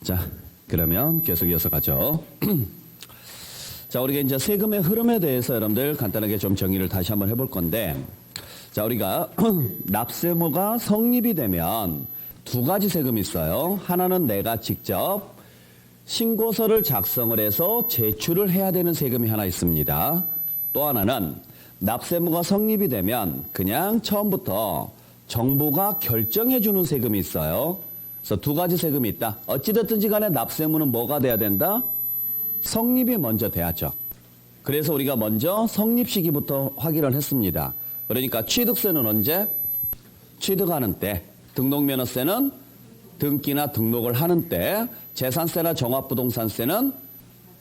자, 그러면 계속 이어서 가죠. 자, 우리가 이제 세금의 흐름에 대해서 여러분들 간단하게 좀 정의를 다시 한번 해볼 건데, 자, 우리가 납세무가 성립이 되면 두 가지 세금이 있어요. 하나는 내가 직접 신고서를 작성을 해서 제출을 해야 되는 세금이 하나 있습니다. 또 하나는 납세무가 성립이 되면 그냥 처음부터 정부가 결정해 주는 세금이 있어요. 그래서 두 가지 세금이 있다. 어찌됐든지 간에 납세무는 뭐가 돼야 된다? 성립이 먼저 돼야죠. 그래서 우리가 먼저 성립 시기부터 확인을 했습니다. 그러니까 취득세는 언제? 취득하는 때. 등록면허세는 등기나 등록을 하는 때. 재산세나 종합부동산세는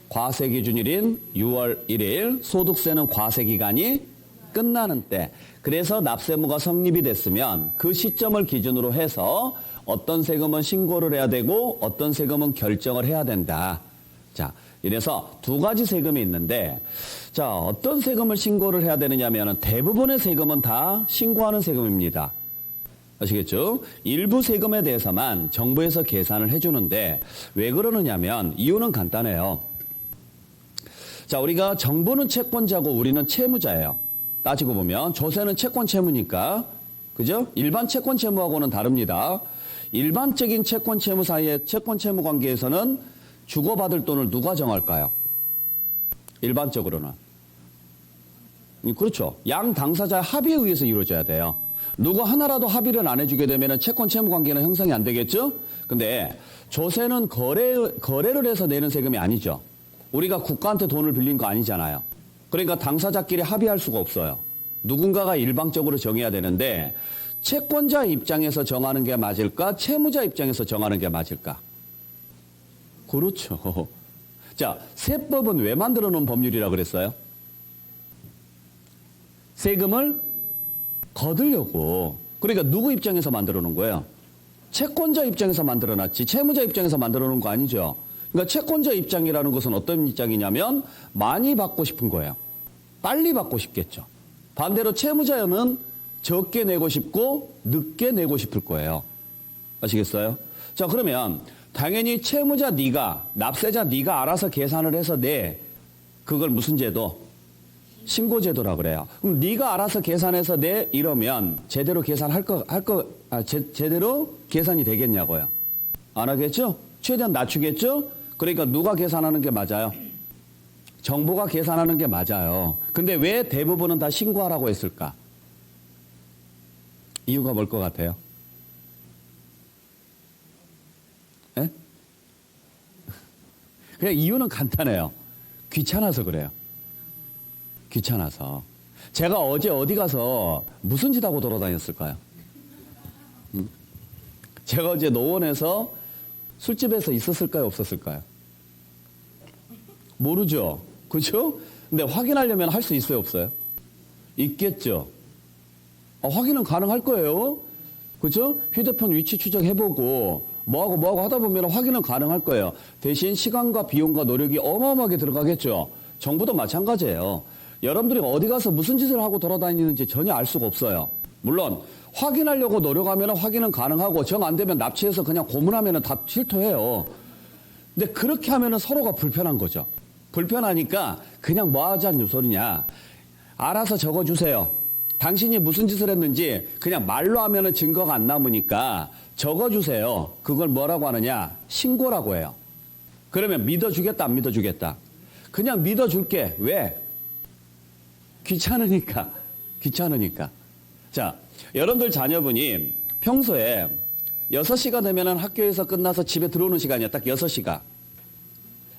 과세 기준일인 6월 1일. 소득세는 과세 기간이 끝나는 때. 그래서 납세무가 성립이 됐으면 그 시점을 기준으로 해서 어떤 세금은 신고를 해야 되고 어떤 세금은 결정을 해야 된다. 자, 이래서 두 가지 세금이 있는데, 자, 어떤 세금을 신고를 해야 되느냐면 대부분의 세금은 다 신고하는 세금입니다. 아시겠죠? 일부 세금에 대해서만 정부에서 계산을 해주는데 왜 그러느냐면 이유는 간단해요. 자, 우리가 정부는 채권자고 우리는 채무자예요. 따지고 보면 조세는 채권 채무니까, 그죠? 일반 채권 채무하고는 다릅니다. 일반적인 채권 채무 사이의 채권 채무 관계에서는 주고받을 돈을 누가 정할까요? 일반적으로는. 그렇죠. 양 당사자의 합의에 의해서 이루어져야 돼요. 누구 하나라도 합의를 안 해주게 되면 채권 채무 관계는 형성이 안 되겠죠? 근데 조세는 거래를 해서 내는 세금이 아니죠. 우리가 국가한테 돈을 빌린 거 아니잖아요. 그러니까 당사자끼리 합의할 수가 없어요. 누군가가 일방적으로 정해야 되는데 채권자 입장에서 정하는 게 맞을까? 채무자 입장에서 정하는 게 맞을까? 그렇죠. 자, 세법은 왜 만들어 놓은 법률이라고 그랬어요? 세금을 거두려고. 그러니까 누구 입장에서 만들어 놓은 거예요? 채권자 입장에서 만들어 놨지 채무자 입장에서 만들어 놓은 거 아니죠. 그러니까 채권자 입장이라는 것은 어떤 입장이냐면 많이 받고 싶은 거예요. 빨리 받고 싶겠죠. 반대로 채무자는 적게 내고 싶고 늦게 내고 싶을 거예요. 아시겠어요? 자, 그러면 당연히 채무자 네가, 납세자 네가 알아서 계산을 해서 내. 그걸 무슨 제도? 신고제도라 그래요. 그럼 네가 알아서 계산해서 내 이러면 제대로 계산할 제대로 계산이 되겠냐고요. 안 하겠죠? 최대한 낮추겠죠? 그러니까 누가 계산하는 게 맞아요? 정부가 계산하는 게 맞아요. 근데 왜 대부분은 다 신고하라고 했을까? 이유가 뭘 것 같아요? 예? 그냥 이유는 간단해요. 귀찮아서 그래요. 귀찮아서. 제가 어제 어디 가서 무슨 짓 하고 돌아다녔을까요? 제가 어제 노원에서 술집에서 있었을까요? 없었을까요? 모르죠. 그렇죠? 근데 확인하려면 할 수 있어요? 없어요? 있겠죠. 확인은 가능할 거예요. 그렇죠? 휴대폰 위치 추적해보고 뭐하고 하다 보면 확인은 가능할 거예요. 대신 시간과 비용과 노력이 어마어마하게 들어가겠죠. 정부도 마찬가지예요. 여러분들이 어디 가서 무슨 짓을 하고 돌아다니는지 전혀 알 수가 없어요. 물론 확인하려고 노력하면 확인은 가능하고 정 안 되면 납치해서 그냥 고문하면 다 실토해요. 근데 그렇게 하면 서로가 불편한 거죠. 불편하니까 그냥 뭐 하자는 소리냐. 알아서 적어주세요. 당신이 무슨 짓을 했는지 그냥 말로 하면 증거가 안 남으니까 적어주세요. 그걸 뭐라고 하느냐? 신고라고 해요. 그러면 믿어주겠다, 안 믿어주겠다? 그냥 믿어줄게. 왜? 귀찮으니까. 귀찮으니까. 자, 여러분들 자녀분이 평소에 6시가 되면 학교에서 끝나서 집에 들어오는 시간이야. 딱 6시가.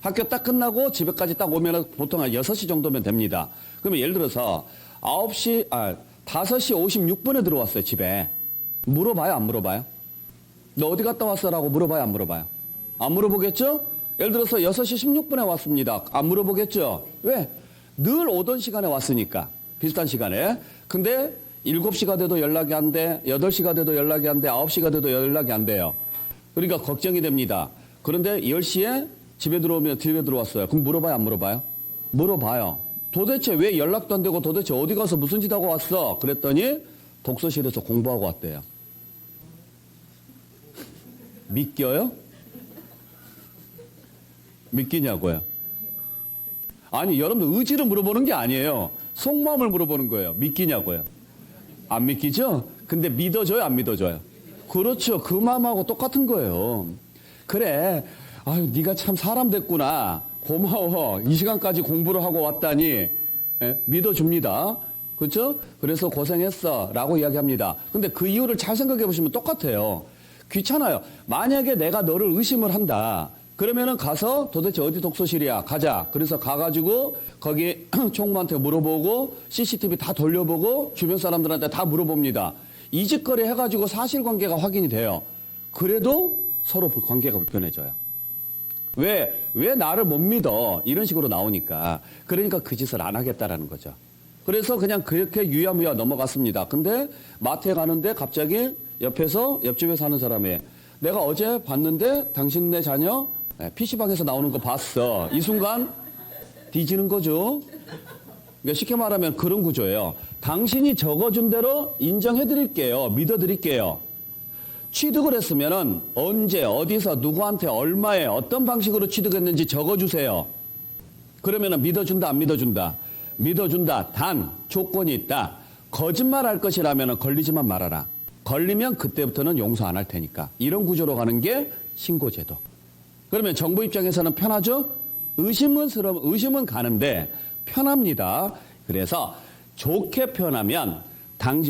학교 딱 끝나고 집에까지 딱 오면 보통 한 6시 정도면 됩니다. 그러면 예를 들어서 5시 56분에 들어왔어요, 집에. 물어봐요, 안 물어봐요? 너 어디 갔다 왔어? 라고 물어봐요, 안 물어봐요? 안 물어보겠죠? 예를 들어서 6시 16분에 왔습니다. 안 물어보겠죠? 왜? 늘 오던 시간에 왔으니까. 비슷한 시간에. 근데 7시가 돼도 연락이 안 돼. 8시가 돼도 연락이 안 돼. 9시가 돼도 연락이 안 돼요. 그러니까 걱정이 됩니다. 그런데 10시에 집에 들어왔어요. 그럼 물어봐요, 안 물어봐요? 물어봐요. 도대체 왜 연락도 안 되고 도대체 어디 가서 무슨 짓 하고 왔어? 그랬더니 독서실에서 공부하고 왔대요. 믿겨요? 믿기냐고요. 아니, 여러분들 의지를 물어보는 게 아니에요. 속마음을 물어보는 거예요. 믿기냐고요. 안 믿기죠? 근데 믿어줘요, 안 믿어줘요? 그렇죠. 그 마음하고 똑같은 거예요. 그래, 아유, 네가 참 사람 됐구나. 고마워. 이 시간까지 공부를 하고 왔다니. 예? 믿어줍니다. 그렇죠? 그래서 고생했어 라고 이야기합니다. 근데 그 이유를 잘 생각해 보시면 똑같아요. 귀찮아요. 만약에 내가 너를 의심을 한다. 그러면은 가서 도대체 어디 독서실이야? 가자. 그래서 가가지고 거기 총무한테 물어보고 CCTV 다 돌려보고 주변 사람들한테 다 물어봅니다. 이 짓거리 해가지고 사실관계가 확인이 돼요. 그래도 서로 관계가 불편해져요. 왜 나를 못 믿어? 이런 식으로 나오니까. 그러니까 그 짓을 안 하겠다라는 거죠. 그래서 그냥 그렇게 유야무야 넘어갔습니다. 근데 마트에 가는데 갑자기 옆에서 옆집에 사는 사람이 내가 어제 봤는데 당신네 자녀 PC방에서 나오는 거 봤어. 이 순간 뒤지는 거죠. 그러니까 쉽게 말하면 그런 구조예요. 당신이 적어준 대로 인정해드릴게요. 믿어드릴게요. 취득을 했으면은 언제 어디서 누구한테 얼마에 어떤 방식으로 취득했는지 적어주세요. 그러면은 믿어준다 안 믿어준다? 믿어준다. 단 조건이 있다. 거짓말할 것이라면 걸리지만 말아라. 걸리면 그때부터는 용서 안 할 테니까. 이런 구조로 가는 게 신고제도. 그러면 정부 입장에서는 편하죠? 의심은 가는데 편합니다. 그래서 좋게 표현하면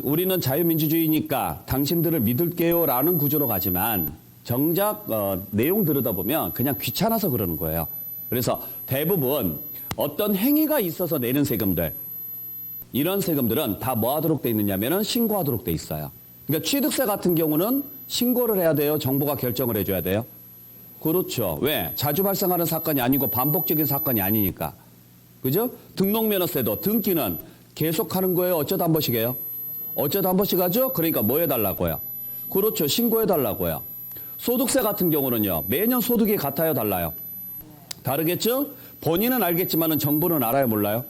우리는 자유민주주의니까 당신들을 믿을게요라는 구조로 가지만 정작 내용 들여다보면 그냥 귀찮아서 그러는 거예요. 그래서 대부분 어떤 행위가 있어서 내는 세금들, 이런 세금들은 다 뭐 하도록 돼 있느냐면은 신고하도록 돼 있어요. 그러니까 취득세 같은 경우는 신고를 해야 돼요? 정부가 결정을 해줘야 돼요? 그렇죠. 왜? 자주 발생하는 사건이 아니고 반복적인 사건이 아니니까. 그죠? 등록면허세도 등기는 계속 하는 거예요? 어쩌다 한 번씩 해요? 어쩌다 한 번씩 하죠? 그러니까 뭐 해달라고요? 그렇죠. 신고해달라고요. 소득세 같은 경우는요. 매년 소득이 같아요? 달라요? 다르겠죠? 본인은 알겠지만 정부는 알아요? 몰라요?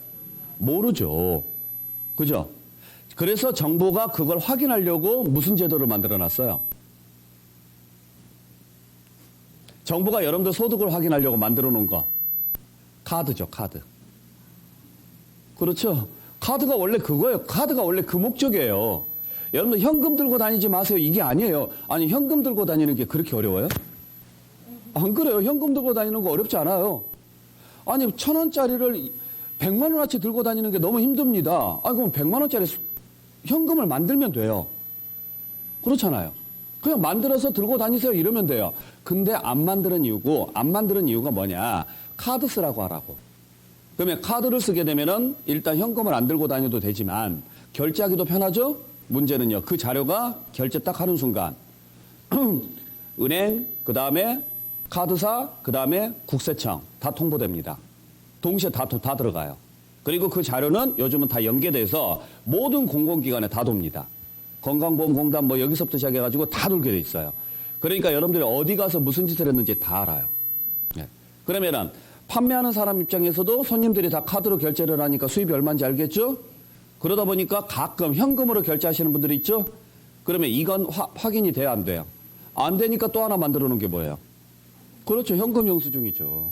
모르죠. 그죠? 그래서 정부가 그걸 확인하려고 무슨 제도를 만들어놨어요? 정부가 여러분들 소득을 확인하려고 만들어 놓은 거. 카드죠, 카드. 그렇죠? 카드가 원래 그거예요. 카드가 원래 그 목적이에요. 여러분들 현금 들고 다니지 마세요. 이게 아니에요. 아니, 현금 들고 다니는 게 그렇게 어려워요? 안 그래요. 현금 들고 다니는 거 어렵지 않아요. 아니, 1,000원짜리를 100만 원어치 들고 다니는 게 너무 힘듭니다. 아, 그럼 100만 원짜리 현금을 만들면 돼요. 그렇잖아요. 그냥 만들어서 들고 다니세요. 이러면 돼요. 근데 안 만드는 이유가 뭐냐. 카드 쓰라고 하라고. 그러면 카드를 쓰게 되면은 일단 현금을 안 들고 다녀도 되지만 결제하기도 편하죠? 문제는요. 그 자료가 결제 딱 하는 순간 은행, 그 다음에 카드사, 그 다음에 국세청 다 통보됩니다. 동시에 다 들어가요. 그리고 그 자료는 요즘은 다 연계돼서 모든 공공기관에 다 돕니다. 건강보험공단 뭐 여기서부터 시작해가지고 다 돌게 돼 있어요. 그러니까 여러분들이 어디 가서 무슨 짓을 했는지 다 알아요. 네. 그러면은 판매하는 사람 입장에서도 손님들이 다 카드로 결제를 하니까 수입이 얼마인지 알겠죠? 그러다 보니까 가끔 현금으로 결제하시는 분들이 있죠? 그러면 이건 확인이 돼야 안 돼요? 안 되니까 또 하나 만들어 놓은 게 뭐예요? 그렇죠. 현금 영수증이죠.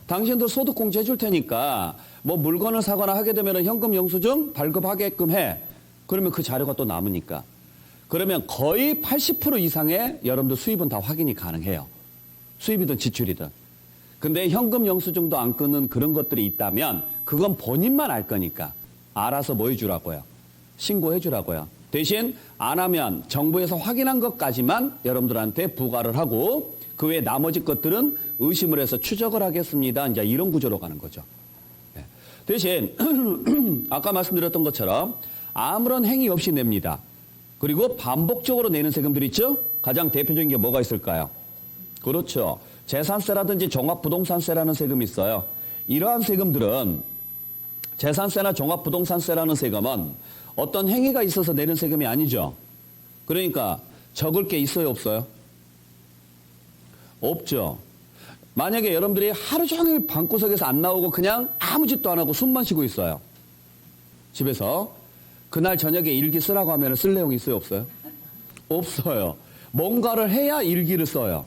당신들 소득공제 해줄 테니까 뭐 물건을 사거나 하게 되면 현금 영수증 발급하게끔 해. 그러면 그 자료가 또 남으니까. 그러면 거의 80% 이상의 여러분들 수입은 다 확인이 가능해요. 수입이든 지출이든. 근데 현금 영수증도 안 끊는 그런 것들이 있다면 그건 본인만 알 거니까 알아서 뭐 해주라고요? 신고해 주라고요. 대신 안 하면 정부에서 확인한 것까지만 여러분들한테 부과를 하고 그 외 나머지 것들은 의심을 해서 추적을 하겠습니다. 이제 이런 구조로 가는 거죠. 네. 대신 아까 말씀드렸던 것처럼 아무런 행위 없이 냅니다. 그리고 반복적으로 내는 세금들 있죠? 가장 대표적인 게 뭐가 있을까요? 그렇죠. 재산세라든지 종합부동산세라는 세금이 있어요. 이러한 세금들은 재산세나 종합부동산세라는 세금은 어떤 행위가 있어서 내는 세금이 아니죠. 그러니까 적을 게 있어요, 없어요? 없죠. 만약에 여러분들이 하루 종일 방구석에서 안 나오고 그냥 아무 짓도 안 하고 숨만 쉬고 있어요. 집에서. 그날 저녁에 일기 쓰라고 하면 쓸 내용이 있어요, 없어요? 없어요. 뭔가를 해야 일기를 써요.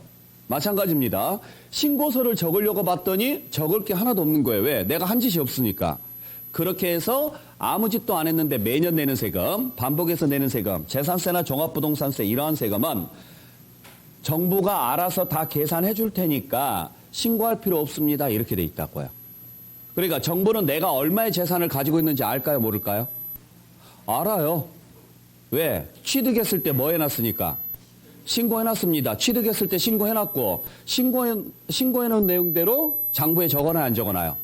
마찬가지입니다. 신고서를 적으려고 봤더니 적을 게 하나도 없는 거예요. 왜? 내가 한 짓이 없으니까. 그렇게 해서 아무 짓도 안 했는데 매년 내는 세금, 반복해서 내는 세금, 재산세나 종합부동산세 이러한 세금은 정부가 알아서 다 계산해 줄 테니까 신고할 필요 없습니다. 이렇게 돼 있다고요. 그러니까 정부는 내가 얼마의 재산을 가지고 있는지 알까요? 모를까요? 알아요. 왜? 취득했을 때 뭐 해놨으니까? 신고해놨습니다. 취득했을 때 신고해놨고 신고해놓은 내용대로 장부에 적어놔요? 안 적어놔요?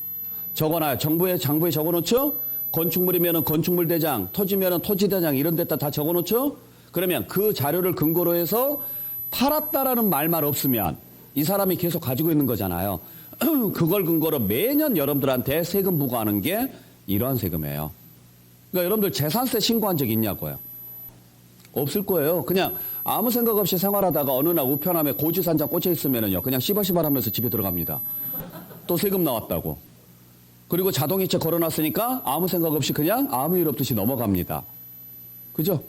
적어놔요. 장부에 적어놓죠? 건축물이면 건축물 대장, 토지면 토지 대장 이런 데다 다 적어놓죠? 그러면 그 자료를 근거로 해서 팔았다라는 말만 없으면 이 사람이 계속 가지고 있는 거잖아요. 그걸 근거로 매년 여러분들한테 세금 부과하는 게 이러한 세금이에요. 그러니까 여러분들 재산세 신고한 적 있냐고요? 없을 거예요. 그냥 아무 생각 없이 생활하다가 어느 날 우편함에 고지산장 꽂혀 있으면은요, 그냥 시발시발하면서 집에 들어갑니다. 또 세금 나왔다고. 그리고 자동이체 걸어놨으니까 아무 생각 없이 그냥 아무 일 없듯이 넘어갑니다. 그죠?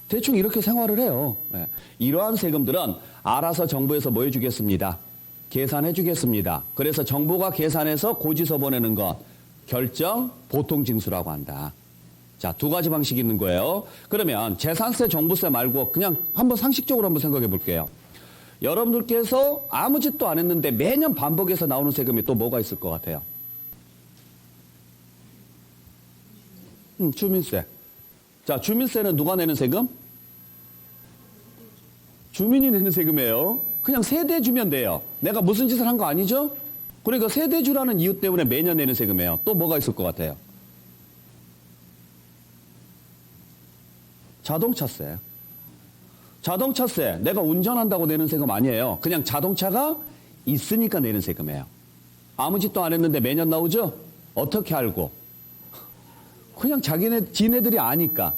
대충 이렇게 생활을 해요. 네. 이러한 세금들은 알아서 정부에서 뭐 해주겠습니다. 계산해 주겠습니다. 그래서 정부가 계산해서 고지서 보내는 것, 결정, 보통징수라고 한다. 자, 두 가지 방식이 있는 거예요. 그러면 재산세, 종부세 말고 그냥 한번 상식적으로 한번 생각해 볼게요. 여러분들께서 아무 짓도 안 했는데 매년 반복해서 나오는 세금이 또 뭐가 있을 것 같아요? 주민세. 자, 주민세는 누가 내는 세금? 주민이 내는 세금이에요. 그냥 세대 주면 돼요. 내가 무슨 짓을 한 거 아니죠? 그러니까 세대 주라는 이유 때문에 매년 내는 세금이에요. 또 뭐가 있을 것 같아요? 자동차세. 자동차세. 내가 운전한다고 내는 세금 아니에요. 그냥 자동차가 있으니까 내는 세금이에요. 아무 짓도 안 했는데 매년 나오죠? 어떻게 알고? 그냥 지네들이 아니까.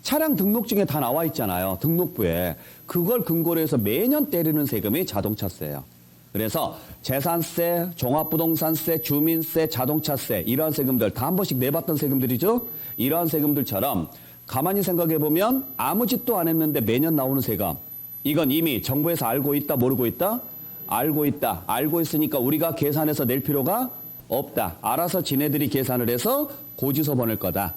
차량 등록증에 다 나와 있잖아요. 등록부에. 그걸 근거로 해서 매년 때리는 세금이 자동차세예요. 그래서 재산세, 종합부동산세, 주민세, 자동차세 이러한 세금들 다 한 번씩 내봤던 세금들이죠. 이러한 세금들처럼 가만히 생각해 보면 아무 짓도 안 했는데 매년 나오는 세금. 이건 이미 정부에서 알고 있다, 모르고 있다? 알고 있다. 알고 있으니까 우리가 계산해서 낼 필요가 없다. 알아서 지네들이 계산을 해서 고지서 보낼 거다.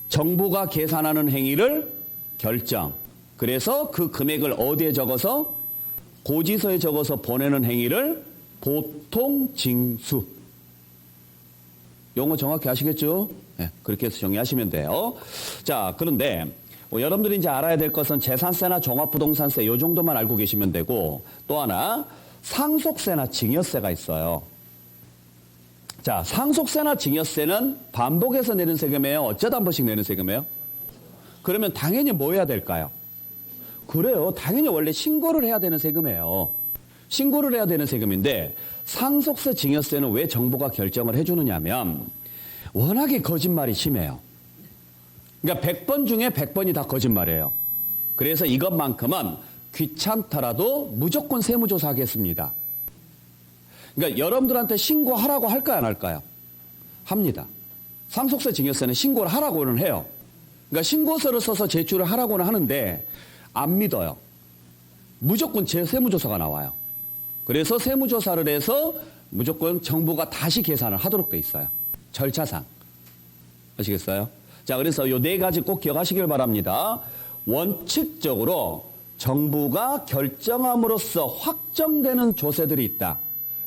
정부가 계산하는 행위를 결정. 그래서 그 금액을 어디에 적어서? 고지서에 적어서 보내는 행위를 보통징수. 용어 정확히 아시겠죠? 네, 그렇게 해서 정리하시면 돼요. 자, 그런데 여러분들이 이제 알아야 될 것은 재산세나 종합부동산세 이 정도만 알고 계시면 되고, 또 하나 상속세나 증여세가 있어요. 자, 상속세나 증여세는 반복해서 내는 세금이에요? 어쩌다 한 번씩 내는 세금이에요? 그러면 당연히 뭐 해야 될까요? 그래요. 당연히 원래 신고를 해야 되는 세금이에요. 신고를 해야 되는 세금인데 상속세, 증여세는 왜 정부가 결정을 해주느냐면 워낙에 거짓말이 심해요. 그러니까 100번 중에 100번이 다 거짓말이에요. 그래서 이것만큼은 귀찮더라도 무조건 세무조사 하겠습니다. 그러니까 여러분들한테 신고하라고 할까요, 안 할까요? 합니다. 상속세, 증여세는 신고를 하라고는 해요. 그러니까 신고서를 써서 제출을 하라고는 하는데 안 믿어요. 무조건 제 세무조사가 나와요. 그래서 세무조사를 해서 무조건 정부가 다시 계산을 하도록 돼 있어요. 절차상. 아시겠어요? 자, 그래서 요 네 가지 꼭 기억하시길 바랍니다. 원칙적으로 정부가 결정함으로써 확정되는 조세들이 있다.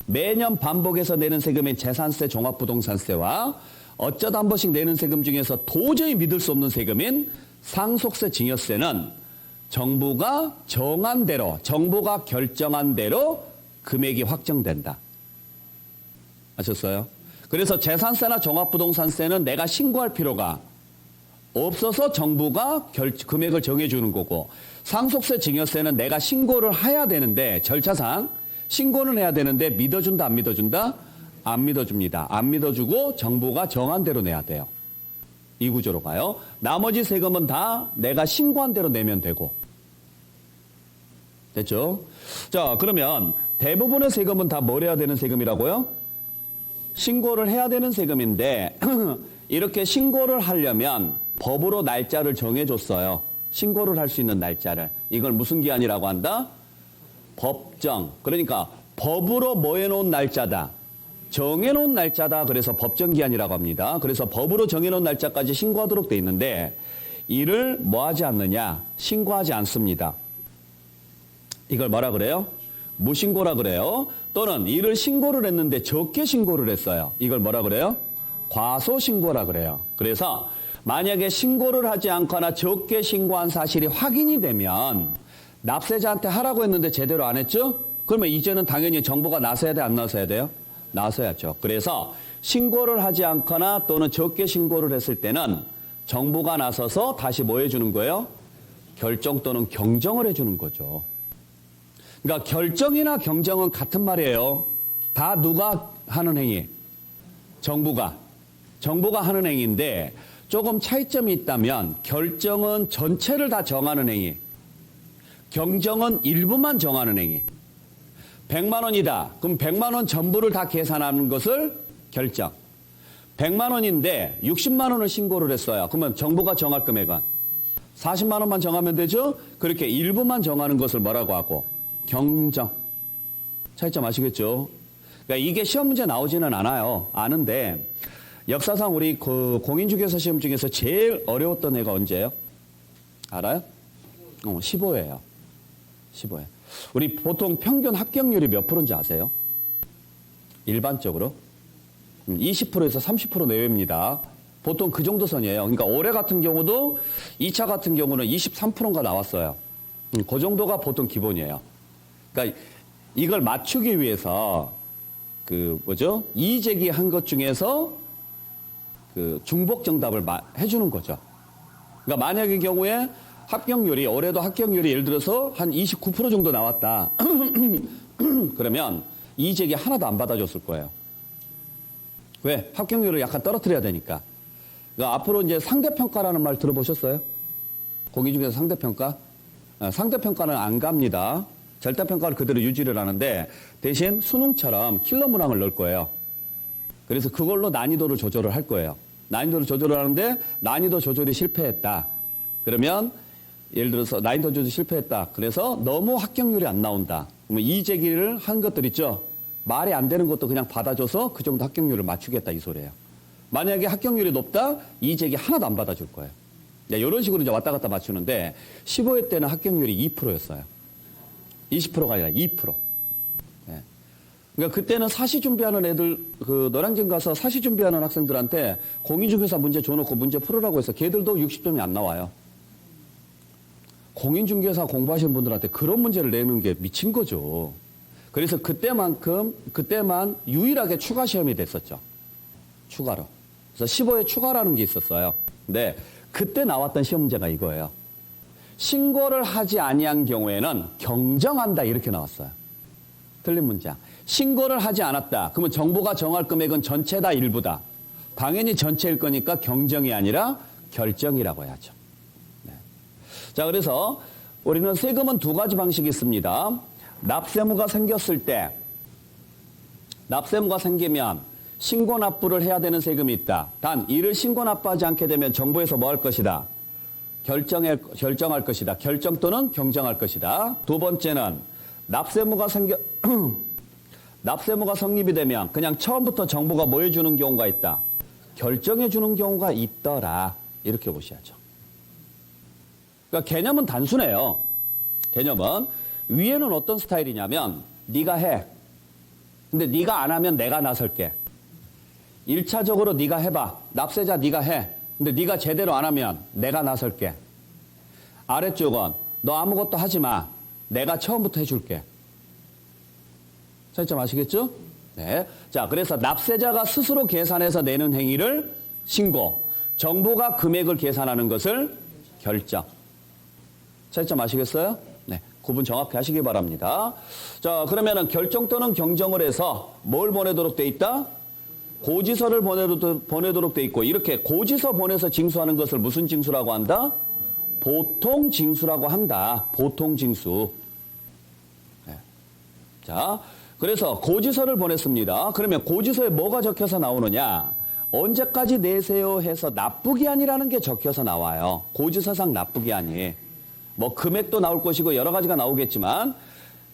매년 반복해서 내는 세금인 재산세, 종합부동산세와 어쩌다 한 번씩 내는 세금 중에서 도저히 믿을 수 없는 세금인 상속세, 증여세는 정부가 정한 대로, 정부가 결정한 대로 금액이 확정된다. 아셨어요? 그래서 재산세나 종합부동산세는 내가 신고할 필요가 없어서 정부가 금액을 정해주는 거고, 상속세, 증여세는 내가 신고를 해야 되는데 절차상 신고는 해야 되는데 믿어준다, 안 믿어준다? 안 믿어줍니다. 안 믿어주고 정부가 정한 대로 내야 돼요. 이 구조로 가요. 나머지 세금은 다 내가 신고한 대로 내면 되고. 됐죠? 자, 그러면 대부분의 세금은 다 뭘 해야 되는 세금이라고요? 신고를 해야 되는 세금인데 이렇게 신고를 하려면 법으로 날짜를 정해줬어요. 신고를 할 수 있는 날짜를. 이걸 무슨 기한이라고 한다? 법정. 그러니까 법으로 뭐 해놓은 날짜다. 정해놓은 날짜다. 그래서 법정기한이라고 합니다. 그래서 법으로 정해놓은 날짜까지 신고하도록 돼 있는데 이를 뭐 하지 않느냐? 신고하지 않습니다. 이걸 뭐라 그래요? 무신고라 그래요. 또는 이를 신고를 했는데 적게 신고를 했어요. 이걸 뭐라 그래요? 과소신고라 그래요. 그래서 만약에 신고를 하지 않거나 적게 신고한 사실이 확인이 되면 납세자한테 하라고 했는데 제대로 안 했죠? 그러면 이제는 당연히 정부가 나서야 돼, 안 나서야 돼요? 나서야죠. 그래서 신고를 하지 않거나 또는 적게 신고를 했을 때는 정부가 나서서 다시 뭐 해주는 거예요? 결정 또는 경정을 해주는 거죠. 그러니까 결정이나 경정은 같은 말이에요. 다 누가 하는 행위? 정부가 하는 행위인데 조금 차이점이 있다면 결정은 전체를 다 정하는 행위, 경정은 일부만 정하는 행위. 100만 원이다. 그럼 100만 원 전부를 다 계산하는 것을 결정. 100만 원인데 60만 원을 신고를 했어요. 그러면 정부가 정할 금액은 40만 원만 정하면 되죠? 그렇게 일부만 정하는 것을 뭐라고 하고? 경정. 차이점 아시겠죠? 그러니까 이게 시험 문제 나오지는 않아요. 아는데 역사상 우리 그 공인중개사 시험 중에서 제일 어려웠던 애가 언제예요? 알아요? 15예요. 15회. 우리 보통 평균 합격률이 몇 프로인지 아세요? 일반적으로 20%에서 30% 내외입니다. 보통 그 정도 선이에요. 그러니까 올해 같은 경우도 2차 같은 경우는 23%가 나왔어요. 그 정도가 보통 기본이에요. 그러니까 이걸 맞추기 위해서 이의 제기한 것 중에서 그 중복 정답을 해주는 거죠. 그러니까 만약의 경우에 합격률이 올해도 합격률이 예를 들어서 한 29% 정도 나왔다. 그러면 이의 제기 하나도 안 받아줬을 거예요. 왜? 합격률을 약간 떨어뜨려야 되니까. 그러니까 앞으로 이제 상대평가라는 말 들어보셨어요? 공인중개사 상대평가? 상대평가는 안 갑니다. 절대평가를 그대로 유지를 하는데 대신 수능처럼 킬러 문항을 넣을 거예요. 그래서 그걸로 난이도를 조절을 할 거예요. 난이도를 조절을 하는데 난이도 조절이 실패했다. 그러면 예를 들어서 난이도 조절이 실패했다. 그래서 너무 합격률이 안 나온다. 그러면 이의 제기를 한 것들 있죠. 말이 안 되는 것도 그냥 받아줘서 그 정도 합격률을 맞추겠다 이 소리예요. 만약에 합격률이 높다, 이의 제기 하나도 안 받아줄 거예요. 이런 식으로 이제 왔다 갔다 맞추는데 15회 때는 합격률이 2%였어요. 20%가 아니라 2%. 네. 그러니까 그때는 사시 준비하는 애들, 그 노량진 가서 사시 준비하는 학생들한테 공인중개사 문제 줘놓고 문제 풀으라고 해서 걔들도 60점이 안 나와요. 공인중개사 공부하시는 분들한테 그런 문제를 내는 게 미친 거죠. 그래서 그때만 유일하게 추가 시험이 됐었죠. 추가로. 그래서 15회 추가라는 게 있었어요. 근데 그때 나왔던 시험 문제가 이거예요. 신고를 하지 아니한 경우에는 경정한다 이렇게 나왔어요. 틀린 문장. 신고를 하지 않았다. 그러면 정부가 정할 금액은 전체다 일부다. 당연히 전체일 거니까 경정이 아니라 결정이라고 해야죠. 네. 자, 그래서 우리는 세금은 두 가지 방식이 있습니다. 납세무가 생겼을 때, 납세무가 생기면 신고 납부를 해야 되는 세금이 있다. 단 이를 신고 납부하지 않게 되면 정부에서 뭐 할 것이다? 결정할 것이다. 결정 또는 경정할 것이다. 두 번째는 납세무가 성립이 되면 그냥 처음부터 정부가 뭐 해주는 경우가 있다. 결정해 주는 경우가 있더라. 이렇게 보셔야죠. 그러니까 개념은 단순해요. 개념은 위에는 어떤 스타일이냐면 네가 해. 근데 네가 안 하면 내가 나설게. 1차적으로 네가 해봐. 납세자 네가 해. 근데 네가 제대로 안 하면 내가 나설게. 아래쪽은 너 아무것도 하지 마. 내가 처음부터 해줄게. 차이점 아시겠죠? 네. 자, 그래서 납세자가 스스로 계산해서 내는 행위를 신고, 정부가 금액을 계산하는 것을 결정. 차이점 아시겠어요? 네. 구분 정확히 하시기 바랍니다. 자, 그러면은 결정 또는 경정을 해서 뭘 보내도록 돼 있다? 고지서를 보내도록 돼 있고, 이렇게 고지서 보내서 징수하는 것을 무슨 징수라고 한다? 보통 징수라고 한다. 보통 징수. 네. 자, 그래서 고지서를 보냈습니다. 그러면 고지서에 뭐가 적혀서 나오느냐? 언제까지 내세요 해서 납부기한이라는 게 적혀서 나와요. 고지서상 납부기한이. 뭐 금액도 나올 것이고 여러 가지가 나오겠지만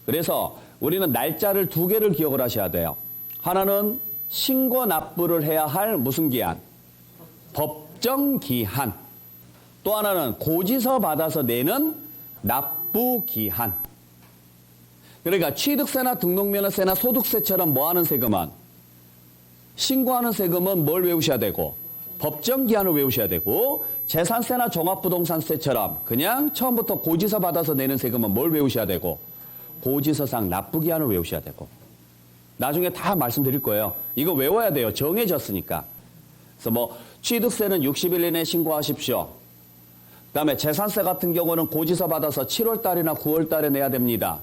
그래서 우리는 날짜를 두 개를 기억을 하셔야 돼요. 하나는 신고 납부를 해야 할 무슨 기한? 법정 기한. 또 하나는 고지서 받아서 내는 납부 기한. 그러니까 취득세나 등록면허세나 소득세처럼 뭐 하는 세금은? 신고하는 세금은 뭘 외우셔야 되고 법정 기한을 외우셔야 되고, 재산세나 종합부동산세처럼 그냥 처음부터 고지서 받아서 내는 세금은 뭘 외우셔야 되고 고지서상 납부 기한을 외우셔야 되고. 나중에 다 말씀드릴 거예요. 이거 외워야 돼요. 정해졌으니까. 그래서 뭐 취득세는 60일 이내에 신고하십시오. 그다음에 재산세 같은 경우는 고지서 받아서 7월 달이나 9월 달에 내야 됩니다.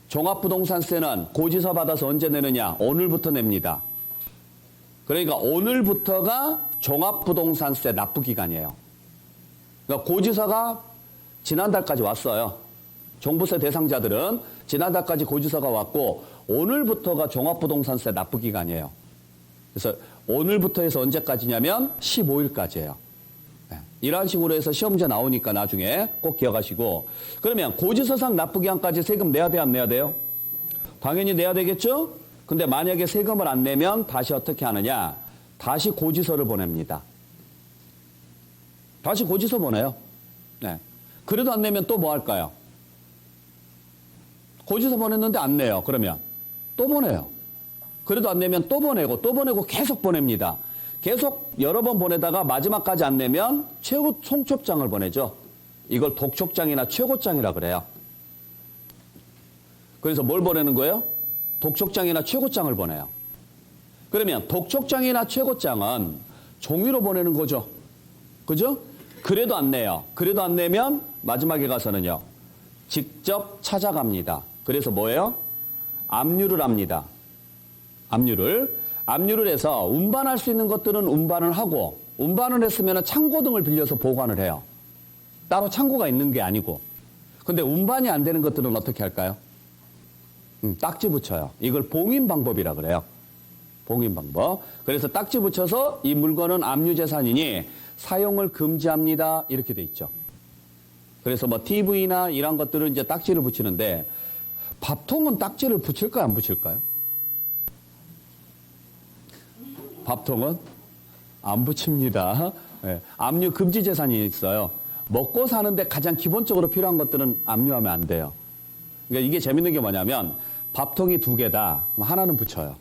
종합부동산세는 고지서 받아서 언제 내느냐? 오늘부터 냅니다. 그러니까 오늘부터가 종합부동산세 납부 기간이에요. 그러니까 고지서가 지난달까지 왔어요. 종부세 대상자들은 지난달까지 고지서가 왔고 오늘부터가 종합부동산세 납부 기간이에요. 그래서 오늘부터 해서 언제까지냐면 15일까지예요. 이런 식으로 해서 시험제 나오니까 나중에 꼭 기억하시고. 그러면 고지서상 납부 기간까지 세금 내야 돼요, 안 내야 돼요? 당연히 내야 되겠죠? 근데 만약에 세금을 안 내면 다시 어떻게 하느냐? 다시 고지서를 보냅니다. 다시 고지서 보내요. 네. 그래도 안 내면 또 뭐 할까요? 고지서 보냈는데 안 내요. 그러면 또 보내요. 그래도 안 내면 또 보내고 계속 보냅니다. 계속 여러 번 보내다가 마지막까지 안 내면 최고 총첩장을 보내죠. 이걸 독촉장이나 최고장이라 그래요. 그래서 뭘 보내는 거예요? 독촉장이나 최고장을 보내요. 그러면 독촉장이나 최고장은 종이로 보내는 거죠. 그죠? 그래도 안 내요. 그래도 안 내면 마지막에 가서는요, 직접 찾아갑니다. 그래서 뭐예요? 압류를 합니다. 압류를 해서 운반할 수 있는 것들은 운반을 하고, 운반을 했으면 창고 등을 빌려서 보관을 해요. 따로 창고가 있는 게 아니고. 근데 운반이 안 되는 것들은 어떻게 할까요? 딱지 붙여요. 이걸 봉인 방법이라 그래요. 봉인 방법. 그래서 딱지 붙여서 이 물건은 압류재산이니 사용을 금지합니다. 이렇게 돼 있죠. 그래서 뭐 TV나 이런 것들은 이제 딱지를 붙이는데, 밥통은 딱지를 붙일까요, 안 붙일까요? 밥통은 안 붙입니다. 네. 압류 금지 재산이 있어요. 먹고 사는데 가장 기본적으로 필요한 것들은 압류하면 안 돼요. 그러니까 이게 재밌는 게 뭐냐면, 밥통이 두 개다. 그럼 하나는 붙여요.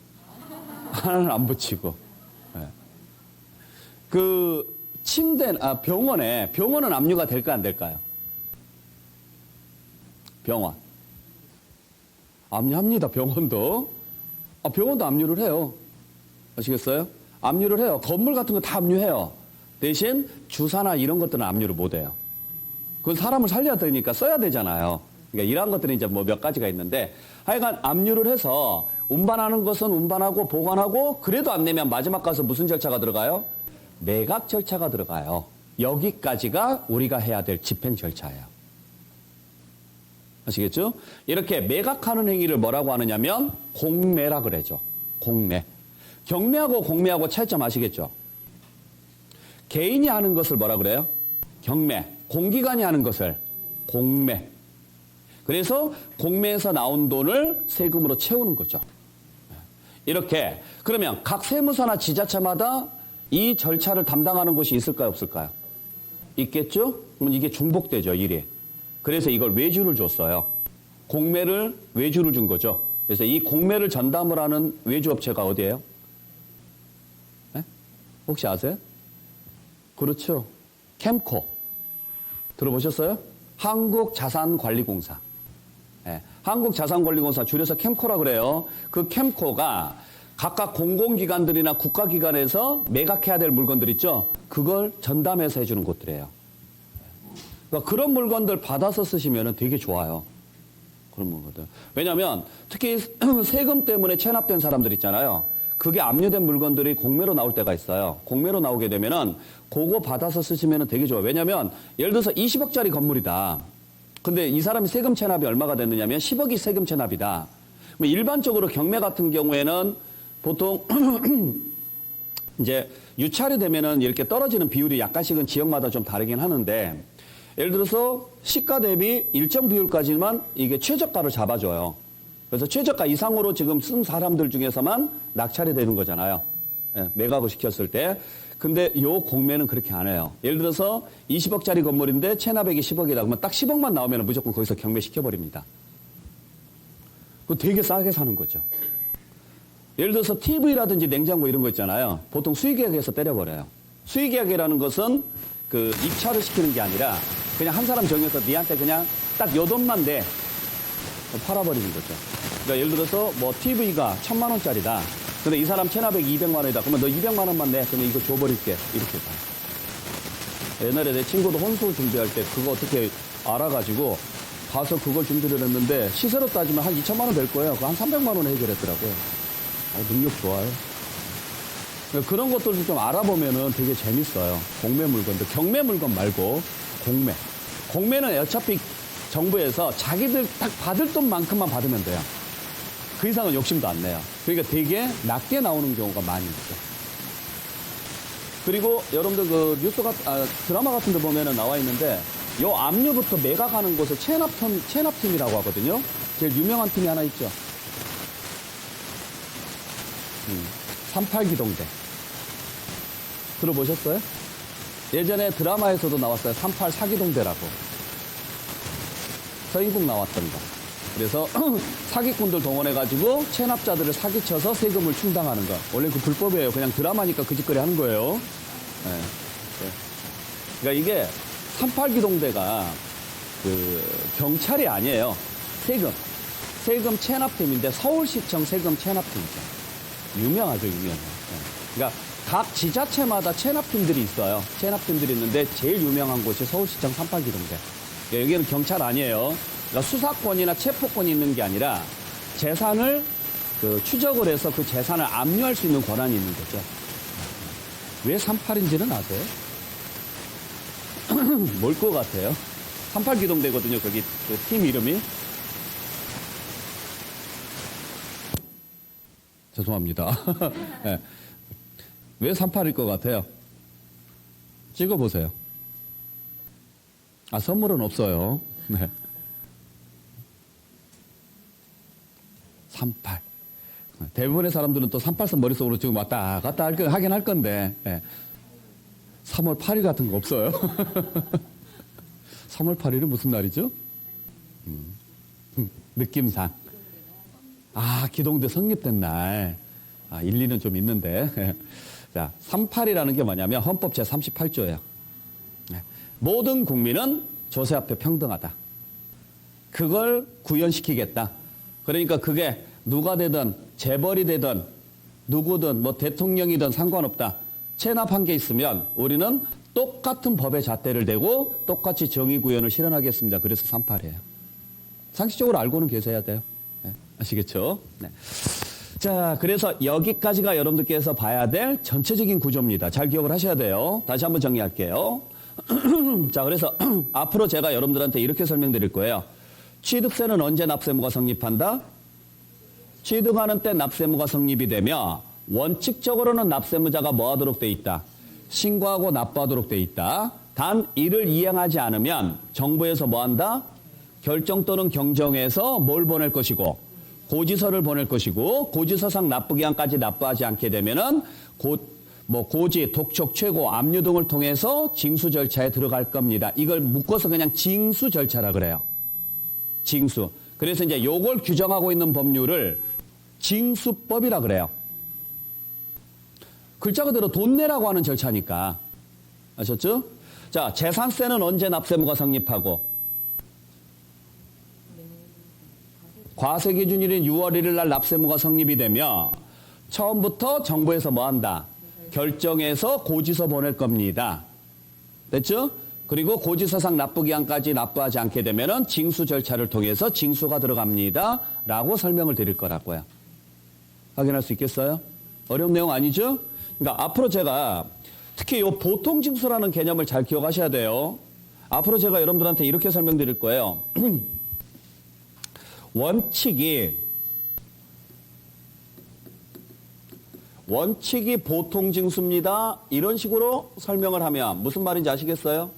하나는 안 붙이고. 네. 그 병원은 압류가 될까 안 될까요? 병원. 압류합니다. 병원도. 병원도 압류를 해요. 아시겠어요? 압류를 해요. 건물 같은 거 다 압류해요. 대신 주사나 이런 것들은 압류를 못 해요. 그건 사람을 살려야 되니까 써야 되잖아요. 그러니까 이런 것들은 이제 뭐 몇 가지가 있는데, 하여간 압류를 해서 운반하는 것은 운반하고 보관하고, 그래도 안 내면 마지막 가서 무슨 절차가 들어가요? 매각 절차가 들어가요. 여기까지가 우리가 해야 될 집행 절차예요. 아시겠죠? 이렇게 매각하는 행위를 뭐라고 하느냐면 공매라 그러죠. 공매. 경매하고 공매하고 차이점 아시겠죠? 개인이 하는 것을 뭐라 그래요? 경매. 공기관이 하는 것을 공매. 그래서 공매에서 나온 돈을 세금으로 채우는 거죠. 이렇게. 그러면 각 세무서나 지자체마다 이 절차를 담당하는 곳이 있을까요, 없을까요? 있겠죠? 그러면 이게 중복되죠, 일이. 그래서 이걸 외주를 줬어요. 공매를 외주를 준 거죠. 그래서 이 공매를 전담을 하는 외주업체가 어디예요? 네? 혹시 아세요? 그렇죠. 캠코. 들어보셨어요? 한국자산관리공사. 네. 한국자산관리공사 줄여서 캠코라 그래요. 그 캠코가 각각 공공기관들이나 국가기관에서 매각해야 될 물건들 있죠? 그걸 전담해서 해주는 곳들이에요. 그러니까 그런 물건들 받아서 쓰시면 되게 좋아요. 그런 물건들. 왜냐하면 특히 세금 때문에 체납된 사람들 있잖아요. 그게 압류된 물건들이 공매로 나올 때가 있어요. 공매로 나오게 되면은 그거 받아서 쓰시면 되게 좋아요. 왜냐하면 예를 들어서 20억짜리 건물이다. 근데 이 사람이 세금 체납이 얼마가 됐느냐면 10억이 세금 체납이다. 일반적으로 경매 같은 경우에는 보통 이제 유찰이 되면은 이렇게 떨어지는 비율이 약간씩은 지역마다 좀 다르긴 하는데, 예를 들어서 시가 대비 일정 비율까지만 이게 최저가를 잡아줘요. 그래서 최저가 이상으로 지금 쓴 사람들 중에서만 낙찰이 되는 거잖아요. 예, 매각을 시켰을 때. 근데 요 공매는 그렇게 안 해요. 예를 들어서 20억짜리 건물인데 체납액이 10억이다 그러면 딱 10억만 나오면 무조건 거기서 경매시켜버립니다. 그거 되게 싸게 사는 거죠. 예를 들어서 TV라든지 냉장고 이런 거 있잖아요. 보통 수의계약에서 때려버려요. 수의계약이라는 것은 그 입찰을 시키는 게 아니라 그냥 한 사람 정해서 니한테 그냥 딱 요 돈만 내 팔아버리는 거죠. 그러니까 예를 들어서 뭐 TV가 1,000만 원짜리다. 근데 이 사람 체납액이 200만 원이다. 그러면 너 200만 원만 내. 그러면 이거 줘버릴게. 이렇게 봐요. 옛날에 내 친구도 혼수 준비할 때 그거 어떻게 알아가지고 가서 그걸 준비를 했는데 시세로 따지면 한 2천만 원 될 거예요. 그거 한 300만 원에 해결했더라고요. 능력 좋아요. 그러니까 그런 것들도 좀 알아보면은 되게 재밌어요. 공매 물건도. 경매 물건 말고 공매. 공매는 어차피 정부에서 자기들 딱 받을 돈만큼만 받으면 돼요. 그 이상은 욕심도 안 내요. 그러니까 되게 낮게 나오는 경우가 많이 있죠. 그리고 여러분들 그 드라마 같은 데 보면은 나와 있는데 요 압류부터 매각하는 곳을 체납팀이라고 하거든요. 제일 유명한 팀이 하나 있죠. 38기동대. 들어보셨어요? 예전에 드라마에서도 나왔어요. 38사기동대라고. 서인국 나왔던 거. 그래서 사기꾼들 동원해가지고 체납자들을 사기쳐서 세금을 충당하는 거. 원래 그 불법이에요. 그냥 드라마니까 그 짓거리 하는 거예요. 네. 네. 그러니까 이게 38기동대가 그 경찰이 아니에요. 세금 체납팀인데 서울시청 세금 체납팀이죠. 유명하죠, 유명해요. 네. 그러니까 각 지자체마다 체납팀들이 있어요. 체납팀들이 있는데 제일 유명한 곳이 서울시청 38기동대. 그러니까 여기는 경찰 아니에요. 그러니까 수사권이나 체포권이 있는 게 아니라 재산을 그 추적을 해서 그 재산을 압류할 수 있는 권한이 있는 거죠. 왜 38인지는 아세요? 뭘 것 같아요? 38기동대거든요. 거기 그 팀 이름이. 죄송합니다. 네. 왜 38일 것 같아요? 찍어보세요. 아, 선물은 없어요. 네. 38. 대부분의 사람들은 또 38선 머릿속으로 지금 왔다 갔다 하긴 할 건데, 네. 3월 8일 같은 거 없어요? 3월 8일은 무슨 날이죠? 느낌상. 아, 기동대 성립된 날. 아, 일리는 좀 있는데. 자, 38이라는 게 뭐냐면 헌법 제38조예요. 모든 국민은 조세 앞에 평등하다. 그걸 구현시키겠다. 그러니까 그게 누가 되든 재벌이 되든 누구든 뭐 대통령이든 상관없다. 체납한 게 있으면 우리는 똑같은 법의 잣대를 대고 똑같이 정의 구현을 실현하겠습니다. 그래서 38이에요. 상식적으로 알고는 계셔야 돼요. 네, 아시겠죠? 네. 자, 그래서 여기까지가 여러분들께서 봐야 될 전체적인 구조입니다. 잘 기억을 하셔야 돼요. 다시 한번 정리할게요. 자, 그래서 앞으로 제가 여러분들한테 이렇게 설명드릴 거예요. 취득세는 언제 납세무가 성립한다? 취득하는 때 납세무가 성립이 되며 원칙적으로는 납세무자가 뭐 하도록 돼 있다? 신고하고 납부하도록 돼 있다. 단 이를 이행하지 않으면 정부에서 뭐 한다? 결정 또는 경정에서 뭘 보낼 것이고 고지서를 보낼 것이고 고지서상 납부기한까지 납부하지 않게 되면은 고지, 독촉, 최고, 압류 등을 통해서 징수 절차에 들어갈 겁니다. 이걸 묶어서 그냥 징수 절차라 그래요. 징수. 그래서 이제 요걸 규정하고 있는 법률을 징수법이라 그래요. 글자 그대로 돈 내라고 하는 절차니까. 아셨죠? 자, 재산세는 언제 납세무가 성립하고? 과세기준일인 6월 1일 날 납세무가 성립이 되며 처음부터 정부에서 뭐 한다? 결정해서 고지서 보낼 겁니다. 됐죠? 그리고 고지서상 납부기한까지 납부하지 않게 되면은 징수 절차를 통해서 징수가 들어갑니다. 라고 설명을 드릴 거라고요. 확인할 수 있겠어요? 어려운 내용 아니죠? 그러니까 앞으로 제가 특히 이 보통징수라는 개념을 잘 기억하셔야 돼요. 앞으로 제가 여러분들한테 이렇게 설명드릴 거예요. 원칙이 보통징수입니다. 이런 식으로 설명을 하면 무슨 말인지 아시겠어요?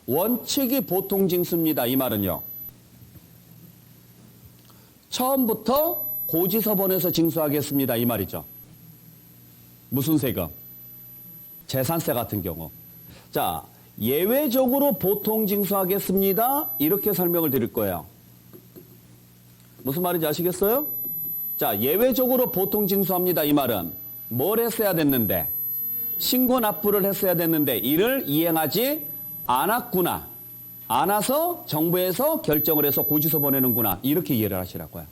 원칙이 보통징수입니다. 이 말은요. 처음부터 고지서번에서 징수하겠습니다. 이 말이죠. 무슨 세금? 재산세 같은 경우. 자, 예외적으로 보통 징수하겠습니다. 이렇게 설명을 드릴 거예요. 무슨 말인지 아시겠어요? 자, 예외적으로 보통 징수합니다. 이 말은 뭘 했어야 됐는데? 신고 납부를 했어야 됐는데 이를 이행하지 않았구나. 않아서 정부에서 결정을 해서 고지서 보내는구나. 이렇게 이해를 하시라고요.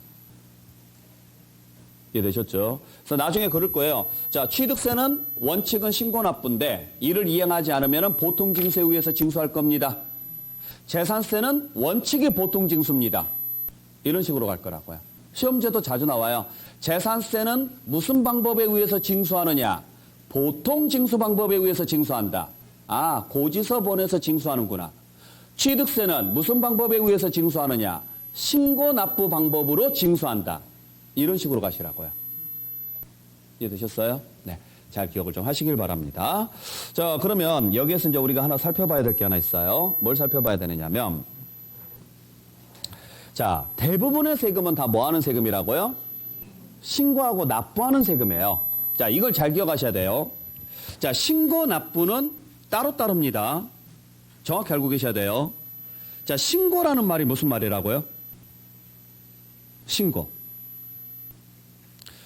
이해되셨죠? 그래서 나중에 그럴 거예요. 자, 취득세는 원칙은 신고 납부인데 이를 이행하지 않으면 보통 징수에 의해서 징수할 겁니다. 재산세는 원칙이 보통 징수입니다. 이런 식으로 갈 거라고요. 시험제도 자주 나와요. 재산세는 무슨 방법에 의해서 징수하느냐? 보통 징수 방법에 의해서 징수한다. 아, 고지서 보내서 징수하는구나. 취득세는 무슨 방법에 의해서 징수하느냐? 신고 납부 방법으로 징수한다. 이런 식으로 가시라고요. 이해되셨어요? 네. 잘 기억을 좀 하시길 바랍니다. 자, 그러면 여기에서 이제 우리가 하나 살펴봐야 될 게 하나 있어요. 뭘 살펴봐야 되느냐면, 자, 대부분의 세금은 다 뭐 하는 세금이라고요? 신고하고 납부하는 세금이에요. 자, 이걸 잘 기억하셔야 돼요. 자, 신고 납부는 따로따로입니다. 정확히 알고 계셔야 돼요. 자, 신고라는 말이 무슨 말이라고요? 신고.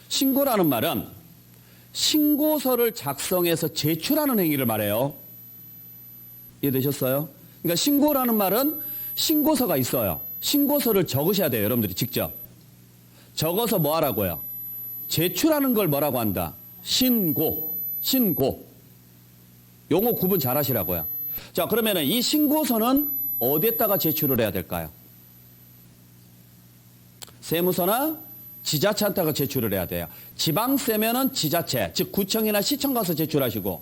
신고라는 말은 신고서를 작성해서 제출하는 행위를 말해요. 이해되셨어요? 그러니까 신고라는 말은 신고서가 있어요. 신고서를 적으셔야 돼요. 여러분들이 직접. 적어서 뭐 하라고요? 제출하는 걸 뭐라고 한다? 신고. 신고. 용어 구분 잘 하시라고요. 자, 그러면은 이 신고서는 어디에다가 제출을 해야 될까요? 세무서나 지자체한테가 제출을 해야 돼요. 지방세면은 지자체, 즉 구청이나 시청 가서 제출하시고,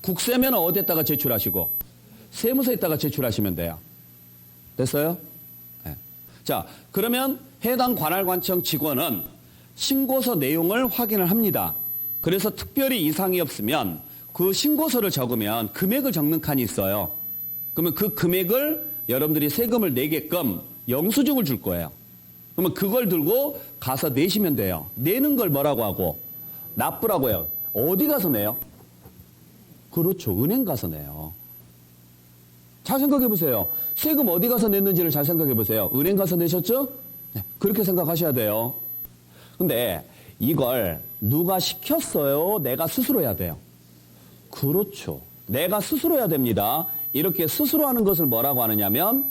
국세면은 어디에다가 제출하시고, 세무서에다가 제출하시면 돼요. 됐어요? 네. 자, 그러면 해당 관할관청 직원은 신고서 내용을 확인을 합니다. 그래서 특별히 이상이 없으면 그 신고서를 적으면 금액을 적는 칸이 있어요. 그러면 그 금액을 여러분들이 세금을 내게끔 영수증을 줄 거예요. 그러면 그걸 들고 가서 내시면 돼요. 내는 걸 뭐라고 하고? 납부라고 해요. 어디 가서 내요? 그렇죠. 은행 가서 내요. 잘 생각해 보세요. 세금 어디 가서 냈는지를 잘 생각해 보세요. 은행 가서 내셨죠? 네, 그렇게 생각하셔야 돼요. 근데 이걸 누가 시켰어요? 내가 스스로 해야 돼요. 그렇죠. 내가 스스로 해야 됩니다. 이렇게 스스로 하는 것을 뭐라고 하느냐면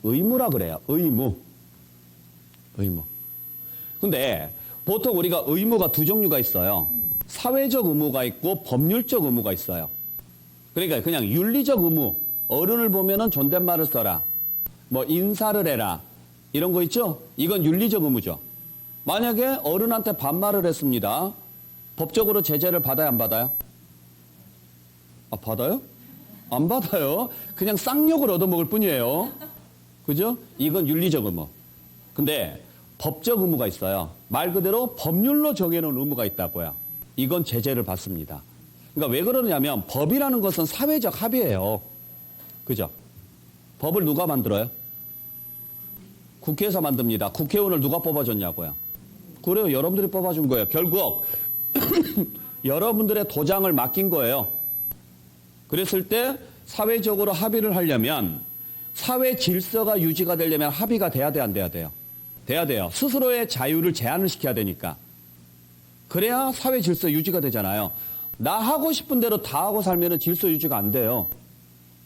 의무라 그래요. 의무. 의무. 근데 보통 우리가 의무가 두 종류가 있어요. 사회적 의무가 있고 법률적 의무가 있어요. 그러니까 그냥 윤리적 의무. 어른을 보면은 존댓말을 써라. 뭐 인사를 해라. 이런 거 있죠? 이건 윤리적 의무죠. 만약에 어른한테 반말을 했습니다. 법적으로 제재를 받아야 안 받아요? 아, 받아요? 안 받아요. 그냥 쌍욕을 얻어먹을 뿐이에요. 그죠? 이건 윤리적 의무. 근데 법적 의무가 있어요. 말 그대로 법률로 정해놓은 의무가 있다고요. 이건 제재를 받습니다. 그러니까 왜 그러냐면 법이라는 것은 사회적 합의예요. 그죠? 법을 누가 만들어요? 국회에서 만듭니다. 국회의원을 누가 뽑아줬냐고요? 그래요. 여러분들이 뽑아준 거예요. 결국 여러분들의 도장을 맡긴 거예요. 그랬을 때 사회적으로 합의를 하려면 사회 질서가 유지가 되려면 합의가 돼야 돼, 안 돼야 돼요? 돼야 돼요. 스스로의 자유를 제한을 시켜야 되니까. 그래야 사회 질서 유지가 되잖아요. 나 하고 싶은 대로 다 하고 살면 질서 유지가 안 돼요.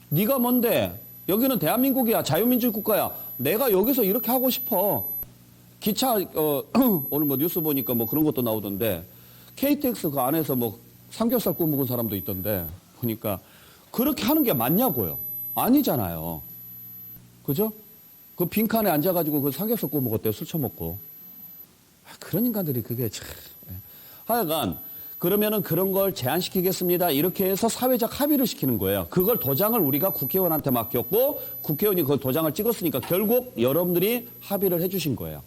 네가 뭔데? 여기는 대한민국이야. 자유민주 국가야. 내가 여기서 이렇게 하고 싶어. 기차 오늘 뭐 뉴스 보니까 뭐 그런 것도 나오던데 KTX 그 안에서 뭐 삼겹살 구워 먹은 사람도 있던데 보니까 그렇게 하는 게 맞냐고요. 아니잖아요. 그죠? 그 빈칸에 앉아가지고 그 삼겹살 구워 먹었대요. 술 처먹고. 그런 인간들이 그게 참. 하여간 그러면은 그런 걸 제한시키겠습니다. 이렇게 해서 사회적 합의를 시키는 거예요. 그걸 도장을 우리가 국회의원한테 맡겼고 국회의원이 그 도장을 찍었으니까 결국 여러분들이 합의를 해주신 거예요.